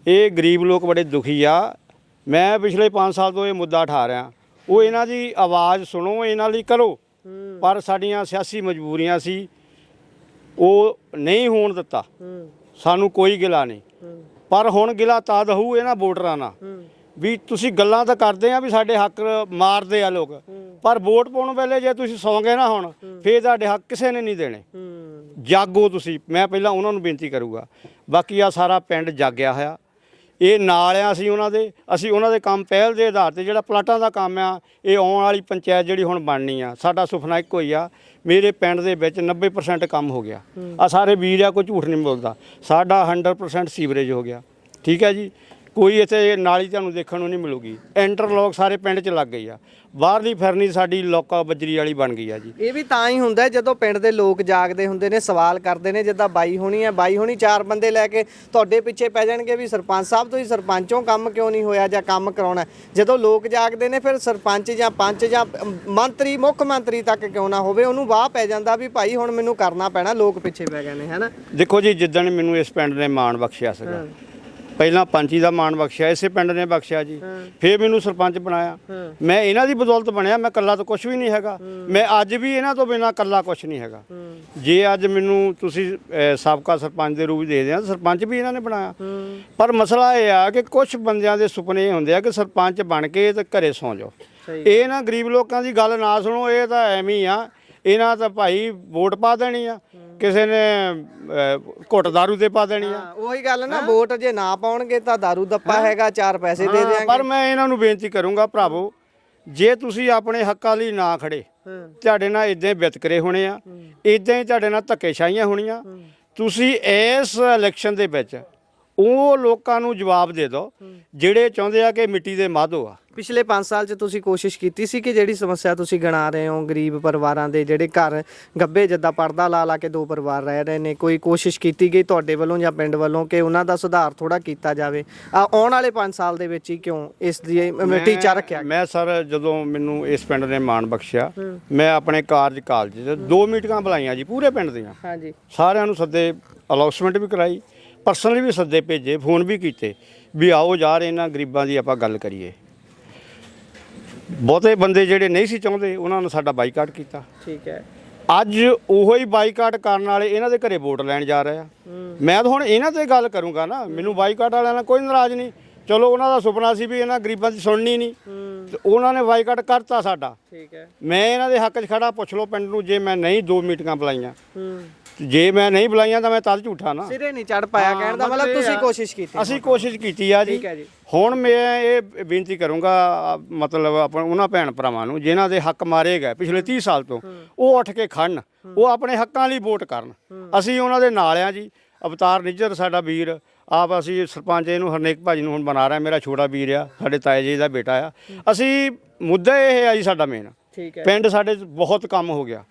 Speaker 3: ਇਹ ਗਰੀਬ ਲੋਕ ਬੜੇ ਦੁਖੀ ਆ। ਮੈਂ ਪਿਛਲੇ 5 ਸਾਲ ਤੋਂ ਇਹ ਮੁੱਦਾ ਉਠਾ ਰਿਹਾ। ਉਹ ਇਹਨਾਂ ਦੀ ਆਵਾਜ਼ ਸੁਣੋ, ਇਹਨਾਂ ਲਈ ਕਰੋ। ਪਰ ਸਾਡੀਆਂ ਸਿਆਸੀ ਮਜਬੂਰੀਆਂ ਸੀ, ਉਹ ਨਹੀਂ ਹੋਣ ਦਿੱਤਾ। ਸਾਨੂੰ ਕੋਈ ਗਿਲਾ ਨਹੀਂ। ਪਰ ਹੁਣ ਗਿਲਾ ਤਦ ਹੋਊ ਇਹਨਾਂ ਵੋਟਰਾਂ ਨਾਲ ਵੀ ਤੁਸੀਂ ਗੱਲਾਂ ਤਾਂ ਕਰਦੇ ਆ ਵੀ ਸਾਡੇ ਹੱਕ ਮਾਰਦੇ ਆ ਲੋਕ, ਪਰ ਵੋਟ ਪਾਉਣ ਵੇਲੇ ਜੇ ਤੁਸੀਂ ਸੌਂ ਗਏ ਨਾ ਹੁਣ, ਫੇਰ ਤੁਹਾਡੇ ਹੱਕ ਕਿਸੇ ਨੇ ਨਹੀਂ ਦੇਣੇ। ਜਾਗੋ ਤੁਸੀਂ, ਮੈਂ ਪਹਿਲਾਂ ਉਹਨਾਂ ਨੂੰ ਬੇਨਤੀ ਕਰੂੰਗਾ। ਬਾਕੀ ਆ ਸਾਰਾ ਪਿੰਡ ਜਾਗਿਆ ਹੋਇਆ, ਇਹ ਨਾਲ ਆ ਅਸੀਂ ਉਹਨਾਂ ਦੇ ਕੰਮ ਪਹਿਲ ਦੇ ਆਧਾਰ ਤੇ ਜਿਹੜਾ ਪਲਾਟਾਂ ਦਾ ਕੰਮ ਆ, ਇਹ ਆਉਣ ਵਾਲੀ ਪੰਚਾਇਤ ਜਿਹੜੀ ਹੁਣ ਬਣਨੀ ਆ, ਸਾਡਾ ਸੁਪਨਾ ਇੱਕੋ ਹੀ ਆ। ਮੇਰੇ ਪਿੰਡ ਦੇ ਵਿੱਚ 90% ਕੰਮ ਹੋ ਗਿਆ। ਆ ਸਾਰੇ ਵੀਰ ਆ, ਕੋਈ ਝੂਠ ਨਹੀਂ ਬੋਲਦਾ, ਸਾਡਾ 100% ਸੀਵਰੇਜ ਹੋ ਗਿਆ। ਠੀਕ ਹੈ ਜੀ, ਕੋਈ ਇੱਥੇ ਨਾਲੀ ਤੁਹਾਨੂੰ ਦੇਖਣ ਨੂੰ ਨਹੀਂ ਮਿਲੂਗੀ। ਇੰਟਰਲੋਕ ਸਾਰੇ ਪਿੰਡ 'ਚ ਲੱਗ ਗਈ ਆ। ਬਾਹਰਲੀ ਫਿਰਨੀ ਸਾਡੀ ਲੋਕਾ ਬੱਜਰੀ ਵਾਲੀ ਬਣ ਗਈ ਆ ਜੀ।
Speaker 2: ਇਹ ਵੀ ਤਾਂ ਹੀ ਹੁੰਦਾ ਜਦੋਂ ਪਿੰਡ ਦੇ ਲੋਕ ਜਾਗਦੇ ਹੁੰਦੇ ਨੇ, ਸਵਾਲ ਕਰਦੇ ਨੇ। ਜਿੱਦਾਂ ਬਾਈ ਹੋਣੀ 4 ਬੰਦੇ ਲੈ ਕੇ ਤੁਹਾਡੇ ਪਿੱਛੇ ਪੈ ਜਾਣਗੇ ਵੀ ਸਰਪੰਚ ਸਾਹਿਬ ਤੁਸੀਂ ਸਰਪੰਚੋਂ ਕੰਮ ਕਿਉਂ ਨਹੀਂ ਹੋਇਆ ਜਾਂ ਕੰਮ ਕਰਾਉਣਾ। ਜਦੋਂ ਲੋਕ ਜਾਗਦੇ ਨੇ ਫਿਰ ਸਰਪੰਚ ਜਾਂ ਪੰਚ ਜਾਂ ਮੰਤਰੀ, ਮੁੱਖ ਮੰਤਰੀ ਤੱਕ ਕਿਉਂ ਨਾ ਹੋਵੇ, ਉਹਨੂੰ ਵਾਹ ਪੈ ਜਾਂਦਾ ਵੀ ਭਾਈ ਹੁਣ ਮੈਨੂੰ ਕਰਨਾ ਪੈਣਾ, ਲੋਕ ਪਿੱਛੇ ਪੈ ਗਏ ਨੇ, ਹੈ ਨਾ।
Speaker 3: ਦੇਖੋ ਜੀ, ਜਿੱਦਣ ਮੈਨੂੰ ਇਸ ਪਿੰਡ ਨੇ ਮਾਣ ਬਖਸ਼ਿਆ ਸੀਗਾ, ਪਹਿਲਾਂ ਪੰਚੀ ਦਾ ਮਾਣ ਬਖਸ਼ਿਆ, ਇਸੇ ਪਿੰਡ ਨੇ ਬਖਸ਼ਿਆ ਜੀ। ਫਿਰ ਮੈਨੂੰ ਸਰਪੰਚ ਬਣਾਇਆ, ਮੈਂ ਇਹਨਾਂ ਦੀ ਬਦੌਲਤ ਬਣਿਆ। ਮੈਂ ਇਕੱਲਾ ਤਾਂ ਕੁਝ ਵੀ ਨਹੀਂ ਹੈਗਾ, ਮੈਂ ਅੱਜ ਵੀ ਇਹਨਾਂ ਤੋਂ ਬਿਨਾਂ ਇਕੱਲਾ ਕੁਝ ਨਹੀਂ ਹੈਗਾ। ਜੇ ਅੱਜ ਮੈਨੂੰ ਤੁਸੀਂ ਸਾਬਕਾ ਸਰਪੰਚ ਦੇ ਰੂਪ ਦੇ ਦਿਆਂ, ਸਰਪੰਚ ਵੀ ਇਹਨਾਂ ਨੇ ਬਣਾਇਆ। ਪਰ ਮਸਲਾ ਇਹ ਆ ਕਿ ਕੁਝ ਬੰਦਿਆਂ ਦੇ ਸੁਪਨੇ ਇਹ ਹੁੰਦੇ ਆ ਕਿ ਸਰਪੰਚ ਬਣ ਕੇ ਤੇ ਘਰੇ ਸੌਂ ਜਾਓ। ਇਹ ਨਾ ਗਰੀਬ ਲੋਕਾਂ ਦੀ ਗੱਲ ਨਾ ਸੁਣੋ, ਇਹ ਤਾਂ ਐਵੇਂ ਹੀ ਆ। ਇਹਨਾਂ ਤਾਂ ਭਾਈ ਵੋਟ ਪਾ ਦੇਣੀ ਆ, ਕਿਸੇ ਨੇ ਘੁੱਟ ਦਾਰੂ ਤੇ ਪਾ ਦੇਣੀ ਆ।
Speaker 2: ਉਹੀ ਗੱਲ ਨਾ, ਵੋਟ ਜੇ ਨਾ ਪਾਉਣਗੇ ਤਾਂ ਦਾਰੂ ਦੱਪਾ ਹੈਗਾ, 4 ਪੈਸੇ ਦੇ ਦਿਆਂਗੇ।
Speaker 3: ਪਰ ਮੈਂ ਇਹਨਾਂ ਨੂੰ ਬੇਨਤੀ ਕਰੂੰਗਾ, ਭਰਾਵੋ, ਜੇ ਤੁਸੀਂ ਆਪਣੇ ਹੱਕਾਂ ਲਈ ਨਾ ਖੜੇ, ਤੁਹਾਡੇ ਨਾਲ ਇਦਾਂ ਹੀ ਵਿਤਕਰੇ ਹੋਣੇ ਆ, ਇਦਾਂ ਹੀ ਤੁਹਾਡੇ ਨਾਲ ਧੱਕੇਸ਼ਾਹੀਆਂ ਹੋਣੀਆਂ। ਤੁਸੀਂ ਇਸ ਇਲੈਕਸ਼ਨ ਦੇ ਵਿੱਚ ਉਹ ਲੋਕਾਂ ਨੂੰ ਜਵਾਬ ਦੇ ਦਿਓ ਜਿਹੜੇ ਚਾਹੁੰਦੇ ਆ ਕਿ ਮਿੱਟੀ ਦੇ ਮਾਧੋ ਆ।
Speaker 2: ਪਿਛਲੇ 5 ਸਾਲ 'ਚ ਤੁਸੀਂ ਕੋਸ਼ਿਸ਼ ਕੀਤੀ ਸੀ ਕਿ ਜਿਹੜੀ ਸਮੱਸਿਆ ਤੁਸੀਂ ਗਿਣਾ ਰਹੇ ਹੋ, ਗਰੀਬ ਪਰਿਵਾਰਾਂ ਦੇ ਜਿਹੜੇ ਘਰ ਗੱਬੇ ਜਿੱਦਾਂ ਪਰਦਾ ਲਾ ਕੇ 2 ਪਰਿਵਾਰ ਰਹਿ ਰਹੇ ਨੇ, ਕੋਈ ਕੋਸ਼ਿਸ਼ ਕੀਤੀ ਗਈ ਤੁਹਾਡੇ ਵੱਲੋਂ ਜਾਂ ਪਿੰਡ ਵੱਲੋਂ ਕਿ ਉਹਨਾਂ ਦਾ ਸੁਧਾਰ ਥੋੜਾ ਕੀਤਾ ਜਾਵੇ? ਆਉਣ ਵਾਲੇ 5 ਸਾਲ ਦੇ ਵਿੱਚ ਹੀ ਕਿਉਂ ਇਸ ਦੀ ਟੀਚਾ ਰੱਖਿਆ? ਮੈਂ
Speaker 3: ਸਰ, ਜਦੋਂ ਮੈਨੂੰ ਇਸ ਪਿੰਡ ਨੇ ਮਾਣ ਬਖਸ਼ਿਆ, ਮੈਂ ਆਪਣੇ ਕਾਲਜ 'ਚ 2 ਮੀਟਿੰਗਾਂ ਬੁਲਾਈਆਂ ਜੀ, ਪੂਰੇ ਪਿੰਡ ਦੀਆਂ। ਹਾਂਜੀ, ਸਾਰਿਆਂ ਨੂੰ ਸੱਦੇ, ਅਨਾਉਂਸਮੈਂਟ ਵੀ ਕਰਾਈ, ਪਰਸਨਲੀ ਵੀ ਸੱਦੇ ਭੇਜੇ, ਫੋਨ ਵੀ ਕੀਤੇ ਵੀ ਆਓ ਯਾਰ ਇਹਨਾਂ ਗਰੀਬਾਂ ਦੀ ਆਪਾਂ ਗੱਲ ਕਰੀਏ। ਬਹੁਤੇ ਬੰਦੇ ਜਿਹੜੇ ਨਹੀਂ ਸੀ ਚਾਹੁੰਦੇ, ਉਹਨਾਂ ਨੇ ਸਾਡਾ ਬਾਈਕਾਟ ਕੀਤਾ। ਠੀਕ ਹੈ, ਅੱਜ ਉਹੋ ਹੀ ਬਾਈਕਾਟ ਕਰਨ ਵਾਲੇ ਇਹਨਾਂ ਦੇ ਘਰੇ ਵੋਟ ਲੈਣ ਜਾ ਰਹੇ ਆ। ਮੈਂ ਤਾਂ ਹੁਣ ਇਹਨਾਂ ਤੇ ਗੱਲ ਕਰੂੰਗਾ ਨਾ, ਮੈਨੂੰ ਬਾਈਕਾਟ ਵਾਲਿਆਂ ਨਾਲ ਕੋਈ ਨਾਰਾਜ਼ ਨਹੀਂ। ਚਲੋ, ਉਹਨਾਂ ਦਾ ਸੁਪਨਾ ਸੀ ਵੀ ਇਹਨਾਂ ਗਰੀਬਾਂ ਦੀ ਸੁਣਨੀ ਨਹੀਂ, ਤੇ ਉਹਨਾਂ ਨੇ ਬਾਈਕਾਟ ਕਰਤਾ ਸਾਡਾ। ਠੀਕ ਹੈ, ਮੈਂ ਇਹਨਾਂ ਦੇ ਹੱਕ 'ਚ ਖੜਾ। ਪੁੱਛ ਲਓ ਪਿੰਡ ਨੂੰ, ਜੇ ਮੈਂ ਨਹੀਂ 2 ਮੀਟਿੰਗਾਂ ਬੁਲਾਈਆਂ, ਜੇ ਮੈਂ ਨਹੀਂ ਬੁਲਾਈਆਂ ਤਾਂ ਮੈਂ ਤਦ ਝੂਠਾ ਨਾ।
Speaker 2: ਸਿਰੇ ਨਹੀਂ ਚੜ ਪਾਇਆ, ਕਹਿਣ ਦਾ ਮਤਲਬ ਤੁਸੀਂ ਕੋਸ਼ਿਸ਼ ਕੀਤੀ।
Speaker 3: ਅਸੀਂ ਕੋਸ਼ਿਸ਼ ਕੀਤੀ ਆ ਜੀ। ਹੁਣ ਮੈਂ ਇਹ ਬੇਨਤੀ ਕਰੂੰਗਾ, ਮਤਲਬ ਆਪਣੇ ਉਹਨਾਂ ਭੈਣ ਭਰਾਵਾਂ ਨੂੰ ਜਿਨ੍ਹਾਂ ਦੇ ਹੱਕ ਮਾਰੇ ਗਏ ਪਿਛਲੇ 30 ਸਾਲ ਤੋਂ, ਉਹ ਉੱਠ ਕੇ ਖੜਨ, ਉਹ ਆਪਣੇ ਹੱਕਾਂ ਲਈ ਵੋਟ ਕਰਨ। ਅਸੀਂ ਉਹਨਾਂ ਦੇ ਨਾਲ ਆ ਜੀ। ਅਵਤਾਰ ਨਿੱਜਰ ਸਾਡਾ ਵੀਰ, ਆਪ ਅਸੀਂ ਸਰਪੰਚ ਇਹਨੂੰ ਹਰਨੇਕ ਭਾਜੀ ਨੂੰ ਹੁਣ ਬਣਾ ਰਿਹਾ, ਮੇਰਾ ਛੋਟਾ ਵੀਰ ਆ, ਸਾਡੇ ਤਾਏ ਜੀ ਦਾ ਬੇਟਾ ਆ। ਅਸੀਂ ਮੁੱਦਾ ਇਹ ਆ ਜੀ ਸਾਡਾ ਮੇਨ, ਪਿੰਡ ਸਾਡੇ ਬਹੁਤ ਕੰਮ ਹੋ ਗਿਆ,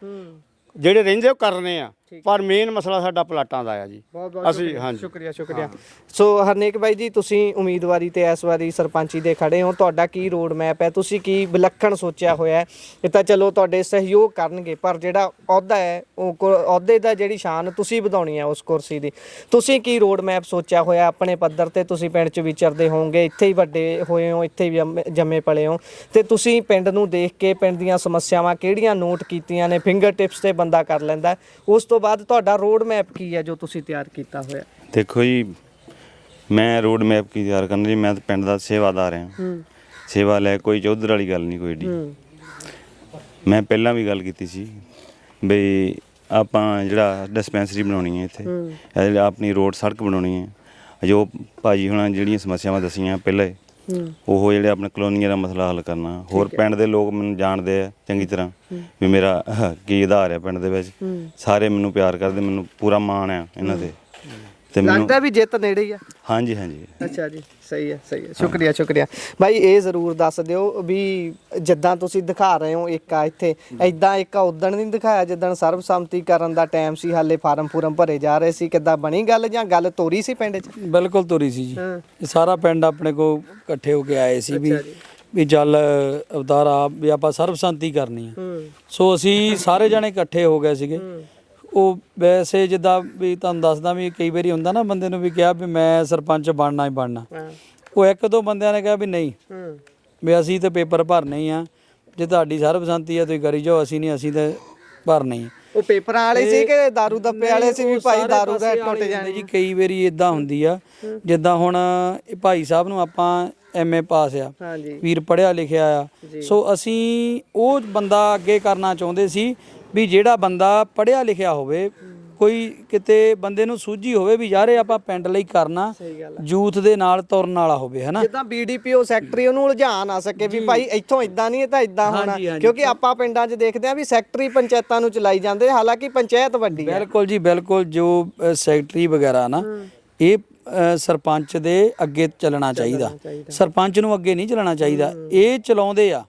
Speaker 3: ਜਿਹੜੇ ਰਹਿੰਦੇ ਉਹ ਕਰਨੇ ਆ, ਪਰ ਮੇਨ ਮਸਲਾ ਸਾਡਾ ਪਲਾਟਾਂ ਦਾ ਆ ਜੀ। ਅਸੀਂ ਹਾਂਜੀ, ਸ਼ੁਕਰੀਆ।
Speaker 2: ਸੋ ਹਰਨੇਕ ਬਾਈ ਜੀ, ਤੁਸੀਂ ਉਮੀਦਵਾਰੀ ਤੇ ਇਸ ਵਾਰੀ ਸਰਪੰਚੀ ਦੇ ਖੜੇ ਹੋ, ਤੁਹਾਡਾ ਕੀ ਰੋਡ ਮੈਪ ਹੈ? ਤੁਸੀਂ ਕੀ ਵਿਲੱਖਣ ਸੋਚਿਆ ਹੋਇਆ? ਇਹ ਤਾਂ ਚਲੋ ਤੁਹਾਡੇ ਸਹਿਯੋਗ ਕਰਨਗੇ, ਪਰ ਜਿਹੜਾ ਅਹੁਦਾ ਹੈ, ਉਹ ਅਹੁਦੇ ਦਾ ਜਿਹੜੀ ਸ਼ਾਨ ਤੁਸੀਂ ਵਧਾਉਣੀ ਹੈ ਉਸ ਕੁਰਸੀ ਦੀ, ਤੁਸੀਂ ਕੀ ਰੋਡ ਮੈਪ ਸੋਚਿਆ ਹੋਇਆ ਆਪਣੇ ਪੱਧਰ ਤੇ? ਤੁਸੀਂ ਪਿੰਡ 'ਚ ਵਿਚਰਦੇ ਹੋਵੋਗੇ, ਇੱਥੇ ਹੀ ਵੱਡੇ ਹੋਏ ਹੋ, ਇੱਥੇ ਹੀ ਜੰਮੇ ਪਲੇ ਹੋ, ਤੇ ਤੁਸੀਂ ਪਿੰਡ ਨੂੰ ਦੇਖ ਕੇ ਪਿੰਡ ਦੀਆਂ ਸਮੱਸਿਆਵਾਂ ਕਿਹੜੀਆਂ ਨੋਟ ਕੀਤੀਆਂ ਨੇ, ਫਿੰਗਰ ਟਿਪਸ ਤੇ ਬੰਦਾ ਕਰ ਲੈਂਦਾ। ਉਸ ਤੋਂ ਬਾਅਦ ਤੁਹਾਡਾ ਰੋਡ ਮੈਪ ਕੀ ਹੈ ਜੋ ਤੁਸੀਂ ਤਿਆਰ ਕੀਤਾ ਹੋਇਆ?
Speaker 4: ਦੇਖੋ ਜੀ, ਮੈਂ ਰੋਡ ਮੈਪ ਕੀ ਤਿਆਰ ਕਰਨਾ ਜੀ, ਮੈਂ ਤਾਂ ਪਿੰਡ ਦਾ ਸੇਵਾਦਾਰ ਹਾਂ। ਸੇਵਾ ਲੈ ਕੋਈ ਚੌਧਰ ਵਾਲੀ ਗੱਲ ਨਹੀਂ ਕੋਈ ਡੀ। ਮੈਂ ਪਹਿਲਾਂ ਵੀ ਗੱਲ ਕੀਤੀ ਸੀ ਬਈ ਆਪਾਂ ਜਿਹੜਾ ਡਿਸਪੈਂਸਰੀ ਬਣਾਉਣੀ ਹੈ ਇੱਥੇ, ਆਪਣੀ ਰੋਡ ਸੜਕ ਬਣਾਉਣੀ ਹੈ। ਜੋ ਭਾਜੀ ਹੁਣਾਂ ਜਿਹੜੀਆਂ ਸਮੱਸਿਆਵਾਂ ਦੱਸੀਆਂ ਪਹਿਲਾਂ, ਉਹ ਜਿਹੜੇ ਆਪਣੇ ਕਲੋਨੀਆਂ ਦਾ ਮਸਲਾ ਹੱਲ ਕਰਨਾ। ਹੋਰ ਪਿੰਡ ਦੇ ਲੋਕ ਮੈਨੂੰ ਜਾਣਦੇ ਆ ਚੰਗੀ ਤਰ੍ਹਾਂ ਵੀ ਮੇਰਾ ਕੀ ਆਧਾਰ ਹੈ ਪਿੰਡ ਦੇ ਵਿੱਚ, ਸਾਰੇ ਮੈਨੂੰ ਪਿਆਰ ਕਰਦੇ, ਮੈਨੂੰ ਪੂਰਾ ਮਾਣ ਆ ਇਹਨਾਂ ਤੇ। ਤੇ ਮੈਨੂੰ
Speaker 2: ਲੱਗਦਾ ਵੀ ਜਿੱਤ ਨੇੜੇ ਹੀ ਆ।
Speaker 4: ਹਾਂਜੀ।
Speaker 2: ਅੱਛਾ ਜੀ, ਸਹੀ ਹੈ। ਸ਼ੁਕਰੀਆ ਬਾਈ। ਇਹ ਜ਼ਰੂਰ ਦੱਸ ਦਿਓ ਵੀ ਜਿੱਦਾਂ ਤੁਸੀਂ ਦਿਖਾ ਰਹੇ ਹੋ ਇੱਕ ਆ ਇੱਥੇ, ਇਦਾਂ ਇੱਕ ਉਦਣ ਨਹੀਂ ਦਿਖਾਇਆ ਜਿੱਦਣ ਸਰਬਸੰਮਤੀ ਕਰਨ ਦਾ ਟਾਈਮ ਸੀ, ਹਾਲੇ ਫਾਰਮ ਭਰੇ ਜਾ ਰਹੇ ਸੀ, ਕਿੱਦਾਂ ਬਣੀ ਗੱਲ ਜਾਂ ਗੱਲ ਤੋਰੀ ਸੀ ਪਿੰਡ 'ਚ?
Speaker 1: ਬਿਲਕੁਲ ਤੋਰੀ ਸੀ ਜੀ। ਸਾਰਾ ਪਿੰਡ ਆਪਣੇ ਕੋਲ ਇਕੱਠੇ ਹੋ ਕੇ ਆਏ ਸੀ ਵੀ ਚੱਲ ਅਵਤਾਰ ਆ ਵੀ ਆਪਾਂ ਸਰਬਸੰਮਤੀ ਕਰਨੀ ਆ। ਸੋ ਅਸੀਂ ਸਾਰੇ ਜਣੇ ਇਕੱਠੇ ਹੋ ਗਏ ਸੀਗੇ। ਉਹ ਵੈਸੇ ਜਿੱਦਾਂ ਵੀ ਤੁਹਾਨੂੰ ਦੱਸਦਾ ਵੀ ਕਈ ਵਾਰੀ ਹੁੰਦਾ ਨਾ, ਬੰਦੇ ਨੂੰ ਵੀ ਕਿਹਾ ਵੀ ਮੈਂ ਸਰਪੰਚ ਬਣਨਾ ਹੀ ਬਣਨਾ, ਉਹ 1-2 ਬੰਦਿਆਂ ਨੇ ਕਿਹਾ ਵੀ ਨਹੀਂ, ਵੀ ਅਸੀਂ ਤਾਂ ਪੇਪਰ ਭਰਨੇ ਹੀ ਆ, ਜੇ ਤੁਹਾਡੀ ਸਰਬਸੰਮਤੀ ਆ ਤੁਸੀਂ ਕਰੀ ਜਾਓ, ਅਸੀਂ ਨਹੀਂ, ਅਸੀਂ ਤਾਂ ਭਰਨੇ ਹੀ।
Speaker 2: ਉਹ ਪੇਪਰਾਂ ਵਾਲੇ ਸੀ ਕਿ ਦਾਰੂ ਦੱਪੇ ਵਾਲੇ ਸੀ ਵੀ
Speaker 1: ਉਹ
Speaker 2: ਭਾਈ
Speaker 1: ਸਾਰੇ
Speaker 2: ਦਾਰੂ ਦਾ
Speaker 1: ਪਾਸੇ
Speaker 2: ਟੁੱਟ
Speaker 1: ਵਾਲੇ
Speaker 2: ਜਾਣੀ?
Speaker 1: ਹੁੰਦੇ ਜੀ ਕਈ ਵਾਰੀ ਇਦਾਂ ਹੁੰਦੀ ਆ ਜਿੱਦਾਂ ਹੁਣ ਇਹ ਭਾਈ ਸਾਹਿਬ ਨੂੰ ਆਪਾਂ ਐਮਏ ਪਾਸ ਆ,
Speaker 2: ਹਾਂਜੀ
Speaker 1: ਵੀਰ ਪੜ੍ਹਿਆ ਲਿਖਿਆ ਆ, ਸੋ ਅਸੀਂ ਉਹ ਬੰਦਾ ਅੱਗੇ ਕਰਨਾ ਚਾਹੁੰਦੇ ਸੀ ਵੀ ਜਿਹੜਾ ਬੰਦਾ ਪੜ੍ਹਿਆ ਲਿਖਿਆ ਹੋਵੇ, ਕੋਈ ਕਿਤੇ ਬੰਦੇ ਨੂੰ ਸੂਝੀ ਹੋਵੇ ਵੀ ਯਾਰ ਇਹ ਆਪਾਂ ਪਿੰਡ ਲਈ ਕਰਨਾ, ਯੂਥ ਦੇ ਨਾਲ ਤੁਰਨ ਵਾਲਾ ਹੋਵੇ ਹਨਾ।
Speaker 2: ਜਿੱਦਾਂ ਬੀਡੀਪੀਓ ਸੈਕਟਰੀ ਉਹਨੂੰ ਉਲਝਾ ਨਾ ਸਕੇ ਵੀ ਭਾਈ ਇੱਥੋਂ ਇਦਾਂ ਨਹੀਂ ਇਹ ਤਾਂ ਇਦਾਂ ਹੋਣਾ, ਕਿਉਂਕਿ ਆਪਾਂ ਪਿੰਡਾਂ 'ਚ ਦੇਖਦੇ ਆ ਵੀ ਸੈਕਟਰੀ ਪੰਚਾਇਤਾਂ ਨੂੰ ਚਲਾਈ ਜਾਂਦੇ, ਹਾਲਾਂਕਿ ਪੰਚਾਇਤ ਵੱਡੀ ਹੈ।
Speaker 1: ਬਿਲਕੁਲ ਜੀ ਬਿਲਕੁਲ, ਜੋ ਸੈਕਟਰੀ ਵਗੈਰਾ ਨਾ ਇਹ ਸਰਪੰਚ ਦੇ ਅੱਗੇ ਚੱਲਣਾ ਚਾਹੀਦਾ, ਸਰਪੰਚ ਨੂੰ ਅੱਗੇ ਨਹੀਂ ਚੱਲਣਾ ਚਾਹੀਦਾ, ਇਹ ਚਲਾਉਂਦੇ ਆ।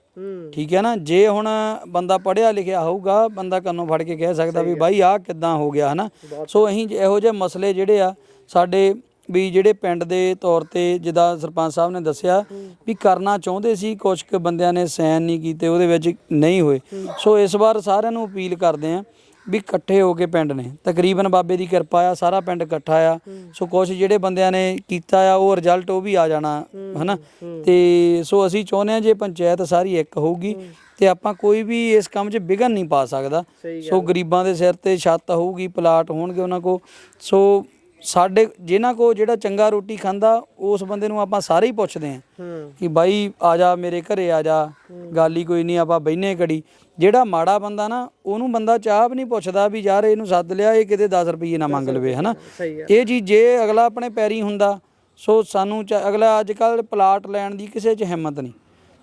Speaker 1: ਠੀਕ ਹੈ ਨਾ, ਜੇ ਹੁਣ ਬੰਦਾ ਪੜ੍ਹਿਆ ਲਿਖਿਆ ਹੋਊਗਾ, ਬੰਦਾ ਕੰਨੋਂ ਫੜ ਕੇ ਕਹਿ ਸਕਦਾ ਵੀ ਬਾਈ ਆਹ ਕਿੱਦਾਂ ਹੋ ਗਿਆ ਹਨਾ। ਸੋ ਅਸੀਂ ਇਹੋ ਜਿਹੇ ਮਸਲੇ ਜਿਹੜੇ ਆ ਸਾਡੇ ਵੀ ਜਿਹੜੇ ਪਿੰਡ ਦੇ ਤੌਰ ਤੇ ਜਿੱਦਾਂ ਸਰਪੰਚ ਸਾਹਿਬ ਨੇ ਦੱਸਿਆ ਵੀ ਕਰਨਾ ਚਾਹੁੰਦੇ ਸੀ, ਕੁਝ ਕੁ ਬੰਦਿਆਂ ਨੇ ਸਾਈਨ ਨਹੀਂ ਕੀਤੇ, ਉਹਦੇ ਵਿੱਚ ਨਹੀਂ ਹੋਏ। ਸੋ ਇਸ ਵਾਰ ਸਾਰਿਆਂ ਨੂੰ ਅਪੀਲ ਕਰਦੇ ਆ ਵੀ ਇਕੱਠੇ ਹੋ ਕੇ ਪਿੰਡ ਨੇ ਤਕਰੀਬਨ ਬਾਬੇ ਦੀ ਕਿਰਪਾ ਆ, ਸਾਰਾ ਪਿੰਡ ਇਕੱਠਾ ਆ। ਸੋ ਕੁਝ ਜਿਹੜੇ ਬੰਦਿਆਂ ਨੇ ਕੀਤਾ ਆ ਉਹ ਰਿਜ਼ਲਟ ਉਹ ਵੀ ਆ ਜਾਣਾ ਹਨਾ। ਤੇ ਸੋ ਅਸੀਂ ਚਾਹੁੰਦੇ ਆ ਜੇ ਪੰਚਾਇਤ ਸਾਰੀ ਇੱਕ ਹੋਊਗੀ ਤੇ ਆਪਾਂ ਕੋਈ ਵੀ ਇਸ ਕੰਮ 'ਚ ਵਿਘਨ ਨਹੀਂ ਪਾ ਸਕਦਾ। ਸੋ ਗਰੀਬਾਂ ਦੇ ਸਿਰ ਤੇ ਛੱਤ ਹੋਊਗੀ, ਪਲਾਟ ਹੋਣਗੇ ਉਹਨਾਂ ਕੋਲ। ਸੋ ਸਾਡੇ ਜਿਨ੍ਹਾਂ ਕੋ ਜਿਹੜਾ ਚੰਗਾ ਰੋਟੀ ਖਾਂਦਾ ਉਸ ਬੰਦੇ ਨੂੰ ਆਪਾਂ ਸਾਰੇ ਹੀ ਪੁੱਛਦੇ ਆਂ ਕਿ ਬਾਈ ਆ ਜਾ ਮੇਰੇ ਘਰੇ ਆ ਜਾ, ਗੱਲ ਹੀ ਕੋਈ ਨਹੀਂ, ਆਪਾਂ ਬਹਿਨੇ ਘੜੀ। ਜਿਹੜਾ ਮਾੜਾ ਬੰਦਾ ਨਾ ਉਹਨੂੰ ਬੰਦਾ ਚਾਹ ਵੀ ਨਹੀਂ ਪੁੱਛਦਾ ਵੀ ਯਾਰ ਇਹਨੂੰ ਸੱਦ ਲਿਆ, ਇਹ ਕਿਤੇ 10 ਰੁਪਏ ਨਾ ਮੰਗ ਲਵੇ ਹਨਾ। ਇਹ ਚੀਜ਼ ਜੇ ਅਗਲਾ ਆਪਣੇ ਪੈਰੀ ਹੁੰਦਾ, ਸੋ ਸਾਨੂੰ ਅਗਲਾ ਅੱਜ ਕੱਲ੍ਹ ਪਲਾਟ ਲੈਣ ਦੀ ਕਿਸੇ 'ਚ ਹਿੰਮਤ ਨਹੀਂ।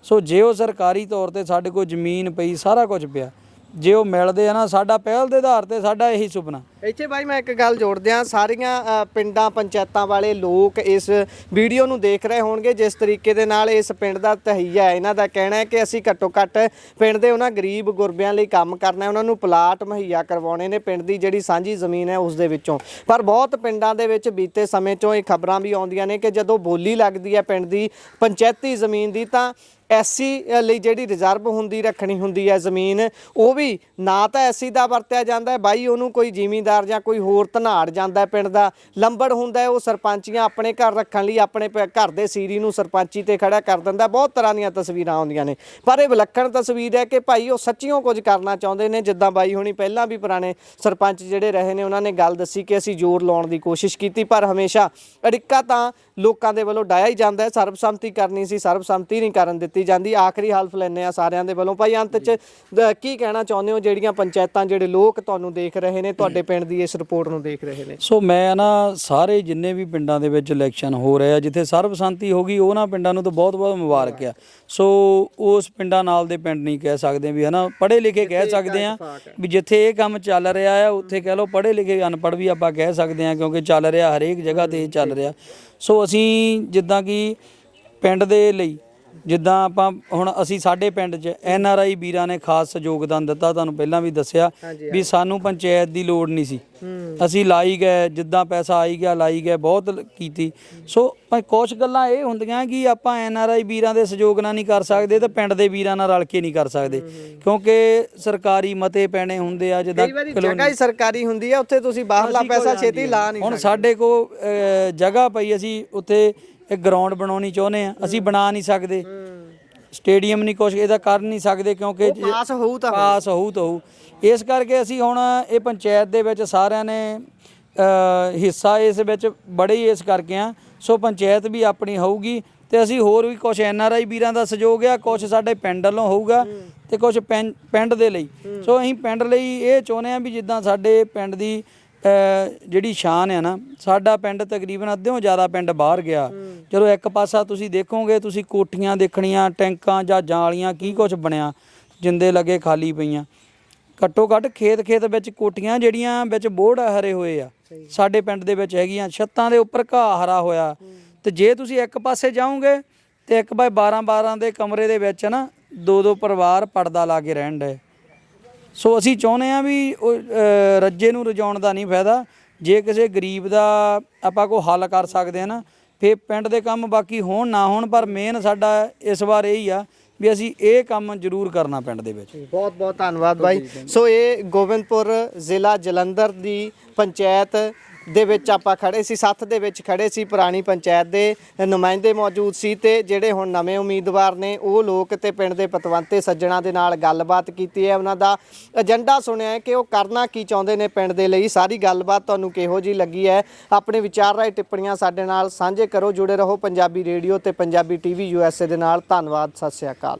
Speaker 1: ਸੋ ਜੇ ਉਹ ਸਰਕਾਰੀ ਤੌਰ ਤੇ ਸਾਡੇ ਕੋਲ ਜ਼ਮੀਨ ਪਈ, ਸਾਰਾ ਕੁਝ ਪਿਆ, ਜੇ ਉਹ ਮਿਲਦੇ ਆ ਨਾ, ਸਾਡਾ ਪਹਿਲ ਦੇ ਆਧਾਰ ਤੇ ਸਾਡਾ ਇਹੀ ਸੁਪਨਾ।
Speaker 2: ਇੱਥੇ ਬਾਈ ਮੈਂ ਇੱਕ ਗੱਲ ਜੋੜ ਦਿਆਂ, ਸਾਰੀਆਂ ਪਿੰਡਾਂ ਪੰਚਾਇਤਾਂ ਵਾਲੇ ਲੋਕ ਇਸ ਵੀਡੀਓ ਨੂੰ ਦੇਖ ਰਹੇ ਹੋਣਗੇ। ਜਿਸ ਤਰੀਕੇ ਦੇ ਨਾਲ ਇਸ ਪਿੰਡ ਦਾ ਤਹਈਆ ਹੈ, ਇਹਨਾਂ ਦਾ ਕਹਿਣਾ ਹੈ ਕਿ ਅਸੀਂ ਘੱਟੋ ਘੱਟ ਪਿੰਡ ਦੇ ਉਹਨਾਂ ਗਰੀਬ ਗੁਰਬਿਆਂ ਲਈ ਕੰਮ ਕਰਨਾ, ਉਹਨਾਂ ਨੂੰ ਪਲਾਟ ਮੁਹੱਈਆ ਕਰਵਾਉਣੇ ਨੇ ਪਿੰਡ ਦੀ ਜਿਹੜੀ ਸਾਂਝੀ ਜ਼ਮੀਨ ਹੈ ਉਸ ਦੇ ਵਿੱਚੋਂ। ਪਰ ਬਹੁਤ ਪਿੰਡਾਂ ਦੇ ਵਿੱਚ ਬੀਤੇ ਸਮੇਂ 'ਚੋਂ ਇਹ ਖਬਰਾਂ ਵੀ ਆਉਂਦੀਆਂ ਨੇ ਕਿ ਜਦੋਂ ਬੋਲੀ ਲੱਗਦੀ ਹੈ ਪਿੰਡ ਦੀ ਪੰਚਾਇਤੀ ਜ਼ਮੀਨ ਦੀ, ਤਾਂ ਐਸੀ ਲਈ ਜਿਹੜੀ ਰਿਜ਼ਰਵ ਹੁੰਦੀ ਰੱਖਣੀ ਹੁੰਦੀ ਹੈ ਜ਼ਮੀਨ, ਉਹ ਵੀ ਨਾ ਤਾਂ ਐਸੀ ਦਾ ਵਰਤਿਆ ਜਾਂਦਾ ਹੈ ਬਾਈ, ਉਹਨੂੰ ਕੋਈ ਜ਼ਿਮੀਂਦਾਰ ਜਾਂ ਕੋਈ ਹੋਰ ਧਨਾੜ ਜਾਂਦਾ ਪਿੰਡ ਦਾ ਲੰਬੜ ਹੁੰਦਾ ਹੈ, ਉਹ ਸਰਪੰਚੀਆਂ ਆਪਣੇ ਘਰ ਰੱਖਣ ਲਈ ਆਪਣੇ ਘਰ ਦੇ ਸੀਰੀ ਨੂੰ ਸਰਪੰਚੀ ਤੇ ਖੜਾ ਕਰ ਦਿੰਦਾ। ਬਹੁਤ ਤਰ੍ਹਾਂ ਦੀਆਂ ਤਸਵੀਰਾਂ ਆਉਂਦੀਆਂ ਨੇ, ਪਰ ਇਹ ਵਿਲੱਖਣ ਤਸਵੀਰ ਹੈ ਕਿ ਭਾਈ ਉਹ ਸੱਚੀਓ ਕੁਝ ਕਰਨਾ ਚਾਹੁੰਦੇ ਨੇ। ਜਿੱਦਾਂ ਬਾਈ ਹੁਣੀ ਪਹਿਲਾਂ ਵੀ ਪੁਰਾਣੇ ਸਰਪੰਚ ਜਿਹੜੇ ਰਹੇ ਨੇ ਉਹਨਾਂ ਨੇ ਗੱਲ ਦੱਸੀ ਕਿ ਅਸੀਂ ਜ਼ੋਰ ਲਾਉਣ ਦੀ ਕੋਸ਼ਿਸ਼ ਕੀਤੀ, ਪਰ ਹਮੇਸ਼ਾ ਅੜਿੱਕਾ ਤਾਂ ਲੋਕਾਂ ਦੇ ਵੱਲੋਂ ਡਾਇਆ ਹੀ ਜਾਂਦਾ ਹੈ। ਸਰਬਸੰਮਤੀ ਕਰਨੀ ਸੀ, ਸਰਬਸੰਮਤੀ ਨਹੀਂ ਕਰਨ ਦਿੱਤੀ ਜਾਂਦੀ। ਆਖਰੀ ਹਲਫ ਲੈਣੇ ਆ ਸਾਰਿਆਂ ਦੇ ਵੱਲੋਂ। ਭਾਈ ਅੰਤ 'ਚ ਕੀ ਕਹਿਣਾ ਚਾਹੁੰਦੇ ਹੋ, ਜਿਹੜੀਆਂ ਪੰਚਾਇਤਾਂ, ਜਿਹੜੇ ਲੋਕ ਤੁਹਾਨੂੰ ਦੇਖ ਰਹੇ ਨੇ, ਤੁਹਾਡੇ ਪਿੰਡ ਦੀ ਇਸ ਰਿਪੋਰਟ ਨੂੰ ਦੇਖ ਰਹੇ ਨੇ?
Speaker 1: ਸੋ ਮੈਂ ਨਾ ਸਾਰੇ ਜਿੰਨੇ ਵੀ ਪਿੰਡਾਂ ਦੇ ਵਿੱਚ ਇਲੈਕਸ਼ਨ ਹੋ ਰਹੇ ਆ, ਜਿੱਥੇ ਸਰਬਸੰਮਤੀ ਹੋ ਗਈ, ਉਹਨਾਂ ਪਿੰਡਾਂ ਨੂੰ ਤਾਂ ਬਹੁਤ ਬਹੁਤ ਮੁਬਾਰਕ ਆ। ਸੋ ਉਸ ਪਿੰਡਾਂ ਨਾਲ ਦੇ ਪਿੰਡ ਨਹੀਂ ਕਹਿ ਸਕਦੇ ਵੀ ਹਨਾ, ਪੜ੍ਹੇ ਲਿਖੇ ਕਹਿ ਸਕਦੇ ਆ ਵੀ ਜਿੱਥੇ ਇਹ ਕੰਮ ਚੱਲ ਰਿਹਾ ਆ ਉੱਥੇ ਕਹਿ ਲਓ ਪੜ੍ਹੇ ਲਿਖੇ ਅਨਪੜ੍ਹ ਵੀ ਆਪਾਂ ਕਹਿ ਸਕਦੇ ਆ, ਕਿਉਂਕਿ ਚੱਲ ਰਿਹਾ ਹਰੇਕ ਜਗ੍ਹਾ ਤੇ ਇਹ ਚੱਲ ਰਿਹਾ। ਸੋ ਅਸੀਂ ਜਿੱਦਾਂ ਕਿ ਪਿੰਡ ਦੇ ਲਈ, ਜਿੱਦਾਂ ਆਪਾਂ ਹੁਣ ਅਸੀਂ ਸਾਡੇ ਪਿੰਡ 'ਚ NRI ਵੀਰਾਂ ਨੇ ਖਾਸ ਯੋਗਦਾਨ ਦਿੱਤਾ, ਤੁਹਾਨੂੰ ਪਹਿਲਾਂ ਵੀ ਦੱਸਿਆ ਵੀ ਸਾਨੂੰ ਪੰਚਾਇਤ ਦੀ ਲੋੜ ਨਹੀਂ ਸੀ, ਅਸੀਂ ਲਾਈ ਗਏ, ਜਿੱਦਾਂ ਪੈਸਾ ਆਈ ਗਿਆ ਲਾਈ ਗਏ, ਬਹੁਤ ਕੀਤੀ। ਸੋ ਕੁਛ ਗੱਲਾਂ ਇਹ ਹੁੰਦੀਆਂ ਕਿ ਆਪਾਂ NRI ਵੀਰਾਂ ਦੇ ਸਹਿਯੋਗ ਨਾਲ ਨਹੀਂ ਕਰ ਸਕਦੇ ਤਾਂ ਪਿੰਡ ਦੇ ਵੀਰਾਂ ਨਾਲ ਰਲ ਕੇ ਨਹੀਂ ਕਰ ਸਕਦੇ, ਕਿਉਂਕਿ ਸਰਕਾਰੀ ਮਤੇ ਪੈਣੇ ਹੁੰਦੇ ਆ। ਜਿੱਦਾਂ
Speaker 2: ਜਗ੍ਹਾ ਹੀ ਸਰਕਾਰੀ ਹੁੰਦੀ ਹੈ, ਉੱਥੇ ਤੁਸੀਂ ਬਾਹਰਲਾ ਪੈਸਾ ਛੇਤੀ ਲਾ ਨਹੀਂ ਸਕਦੇ।
Speaker 1: ਹੁਣ ਸਾਡੇ ਕੋਲ ਜਗ੍ਹਾ ਪਈ, ਅਸੀਂ ਉੱਥੇ ਇੱਕ ਗਰਾਊਂਡ ਬਣਾਉਣੀ ਚਾਹੁੰਦੇ ਆ, ਅਸੀਂ ਬਣਾ ਨਹੀਂ ਸਕਦੇ, ਸਟੇਡੀਅਮ ਨਹੀਂ, ਕੁਛ ਇਹਦਾ ਕਰ ਨਹੀਂ ਸਕਦੇ, ਕਿਉਂਕਿ
Speaker 2: ਪਾਸ ਹੋਊ ਤਾਂ
Speaker 1: ਹੋਊ। ਇਸ ਕਰਕੇ ਅਸੀਂ ਹੁਣ ਇਹ ਪੰਚਾਇਤ ਦੇ ਵਿੱਚ ਸਾਰਿਆਂ ਨੇ ਹਿੱਸਾ ਇਸ ਵਿੱਚ ਬੜੇ ਹੀ ਇਸ ਕਰਕੇ ਆ। ਸੋ ਪੰਚਾਇਤ ਵੀ ਆਪਣੀ ਹੋਊਗੀ ਤੇ ਅਸੀਂ ਹੋਰ ਵੀ ਕੁਝ NRI ਵੀਰਾਂ ਦਾ ਸਹਿਯੋਗ ਆ, ਕੁਝ ਸਾਡੇ ਪਿੰਡ ਵੱਲੋਂ ਹੋਊਗਾ ਤੇ ਕੁਝ ਪਿੰਡ ਦੇ ਲਈ। ਸੋ ਅਸੀਂ ਪਿੰਡ ਲਈ ਇਹ ਚਾਹੁੰਦੇ ਆ ਵੀ ਜਿੱਦਾਂ ਸਾਡੇ ਪਿੰਡ ਦੀ ਜਿਹੜੀ ਸ਼ਾਨ ਹੈ ਨਾ, ਸਾਡਾ ਪਿੰਡ ਤਕਰੀਬਨ ਅੱਧਿਓਂ ਜ਼ਿਆਦਾ ਪਿੰਡ ਬਾਹਰ ਗਿਆ। ਜਦੋਂ ਇੱਕ ਪਾਸਾ ਤੁਸੀਂ ਦੇਖੋਗੇ, ਤੁਸੀਂ ਕੋਠੀਆਂ ਦੇਖਣੀਆਂ, ਟੈਂਕਾਂ ਜਾਂ ਜਾਲੀਆਂ, ਕੀ ਕੁਝ ਬਣਿਆ, ਜਿੰਦੇ ਲੱਗੇ ਖਾਲੀ ਪਈਆਂ। ਘੱਟੋ ਘੱਟ ਖੇਤ ਵਿੱਚ ਕੋਠੀਆਂ ਜਿਹੜੀਆਂ ਵਿੱਚ ਬੋਹੜ ਹਰੇ ਹੋਏ ਆ, ਸਾਡੇ ਪਿੰਡ ਦੇ ਵਿੱਚ ਹੈਗੀਆਂ। ਛੱਤਾਂ ਦੇ ਉੱਪਰ ਘਾਹ ਹਰਾ ਹੋਇਆ। ਤੇ ਜੇ ਤੁਸੀਂ ਇੱਕ ਪਾਸੇ ਜਾਓਗੇ ਤੇ 1x12 ਦੇ ਕਮਰੇ ਦੇ ਵਿੱਚ ਨਾ 2-2 ਪਰਿਵਾਰ ਪਰਦਾ ਲਾ ਕੇ ਰਹਿਣ ਡਏ। ਸੋ ਅਸੀਂ ਚਾਹੁੰਦੇ ਹਾਂ ਵੀ ਰੱਜੇ ਨੂੰ ਰਜਾਉਣ ਦਾ ਨਹੀਂ ਫਾਇਦਾ। ਜੇ ਕਿਸੇ ਗਰੀਬ ਦਾ ਆਪਾਂ ਕੋਈ ਹੱਲ ਕਰ ਸਕਦੇ ਹਾਂ ਨਾ, ਫਿਰ ਪਿੰਡ ਦੇ ਕੰਮ ਬਾਕੀ ਹੋਣ ਨਾ ਹੋਣ, ਪਰ ਮੇਨ ਸਾਡਾ ਇਸ ਵਾਰ ਇਹ ਹੀ ਆ ਵੀ ਅਸੀਂ ਇਹ ਕੰਮ ਜ਼ਰੂਰ ਕਰਨਾ ਪਿੰਡ ਦੇ ਵਿੱਚ।
Speaker 2: ਬਹੁਤ ਬਹੁਤ ਧੰਨਵਾਦ ਬਾਈ। ਸੋ ਇਹ ਗੋਬਿੰਦਪੁਰ ਜ਼ਿਲ੍ਹਾ ਜਲੰਧਰ ਦੀ ਪੰਚਾਇਤ ਦੇ ਵਿੱਚ ਆਪਾਂ ਖੜੇ ਸੀ, ਸੱਥ ਦੇ ਵਿੱਚ ਖੜੇ ਸੀ। ਪੁਰਾਣੀ ਪੰਚਾਇਤ ਦੇ ਨੁਮਾਇੰਦੇ ਮੌਜੂਦ ਸੀ ਤੇ ਜਿਹੜੇ ਹੁਣ ਨਵੇਂ ਉਮੀਦਵਾਰ ਨੇ ਉਹ ਲੋਕ ਤੇ ਪਿੰਡ ਦੇ ਪਤਵੰਤੇ ਸੱਜਣਾ ਦੇ ਨਾਲ ਗੱਲਬਾਤ ਕੀਤੀ ਹੈ, ਉਹਨਾਂ ਦਾ ਏਜੰਡਾ ਸੁਣਿਆ ਹੈ ਕਿ ਉਹ ਕਰਨਾ ਕੀ ਚਾਹੁੰਦੇ ਨੇ ਪਿੰਡ ਦੇ ਲਈ। ਸਾਰੀ ਗੱਲਬਾਤ ਤੁਹਾਨੂੰ ਕਿਹੋ ਜਿਹੀ ਲੱਗੀ ਹੈ, ਆਪਣੇ ਵਿਚਾਰ ਰਾਏ ਟਿੱਪਣੀਆਂ ਸਾਡੇ ਨਾਲ ਸਾਂਝੇ ਕਰੋ। ਜੁੜੇ ਰਹੋ ਪੰਜਾਬੀ ਰੇਡੀਓ ਤੇ ਪੰਜਾਬੀ TV USA ਦੇ ਨਾਲ। ਧੰਨਵਾਦ, ਸਤਿ ਸ਼੍ਰੀ ਅਕਾਲ।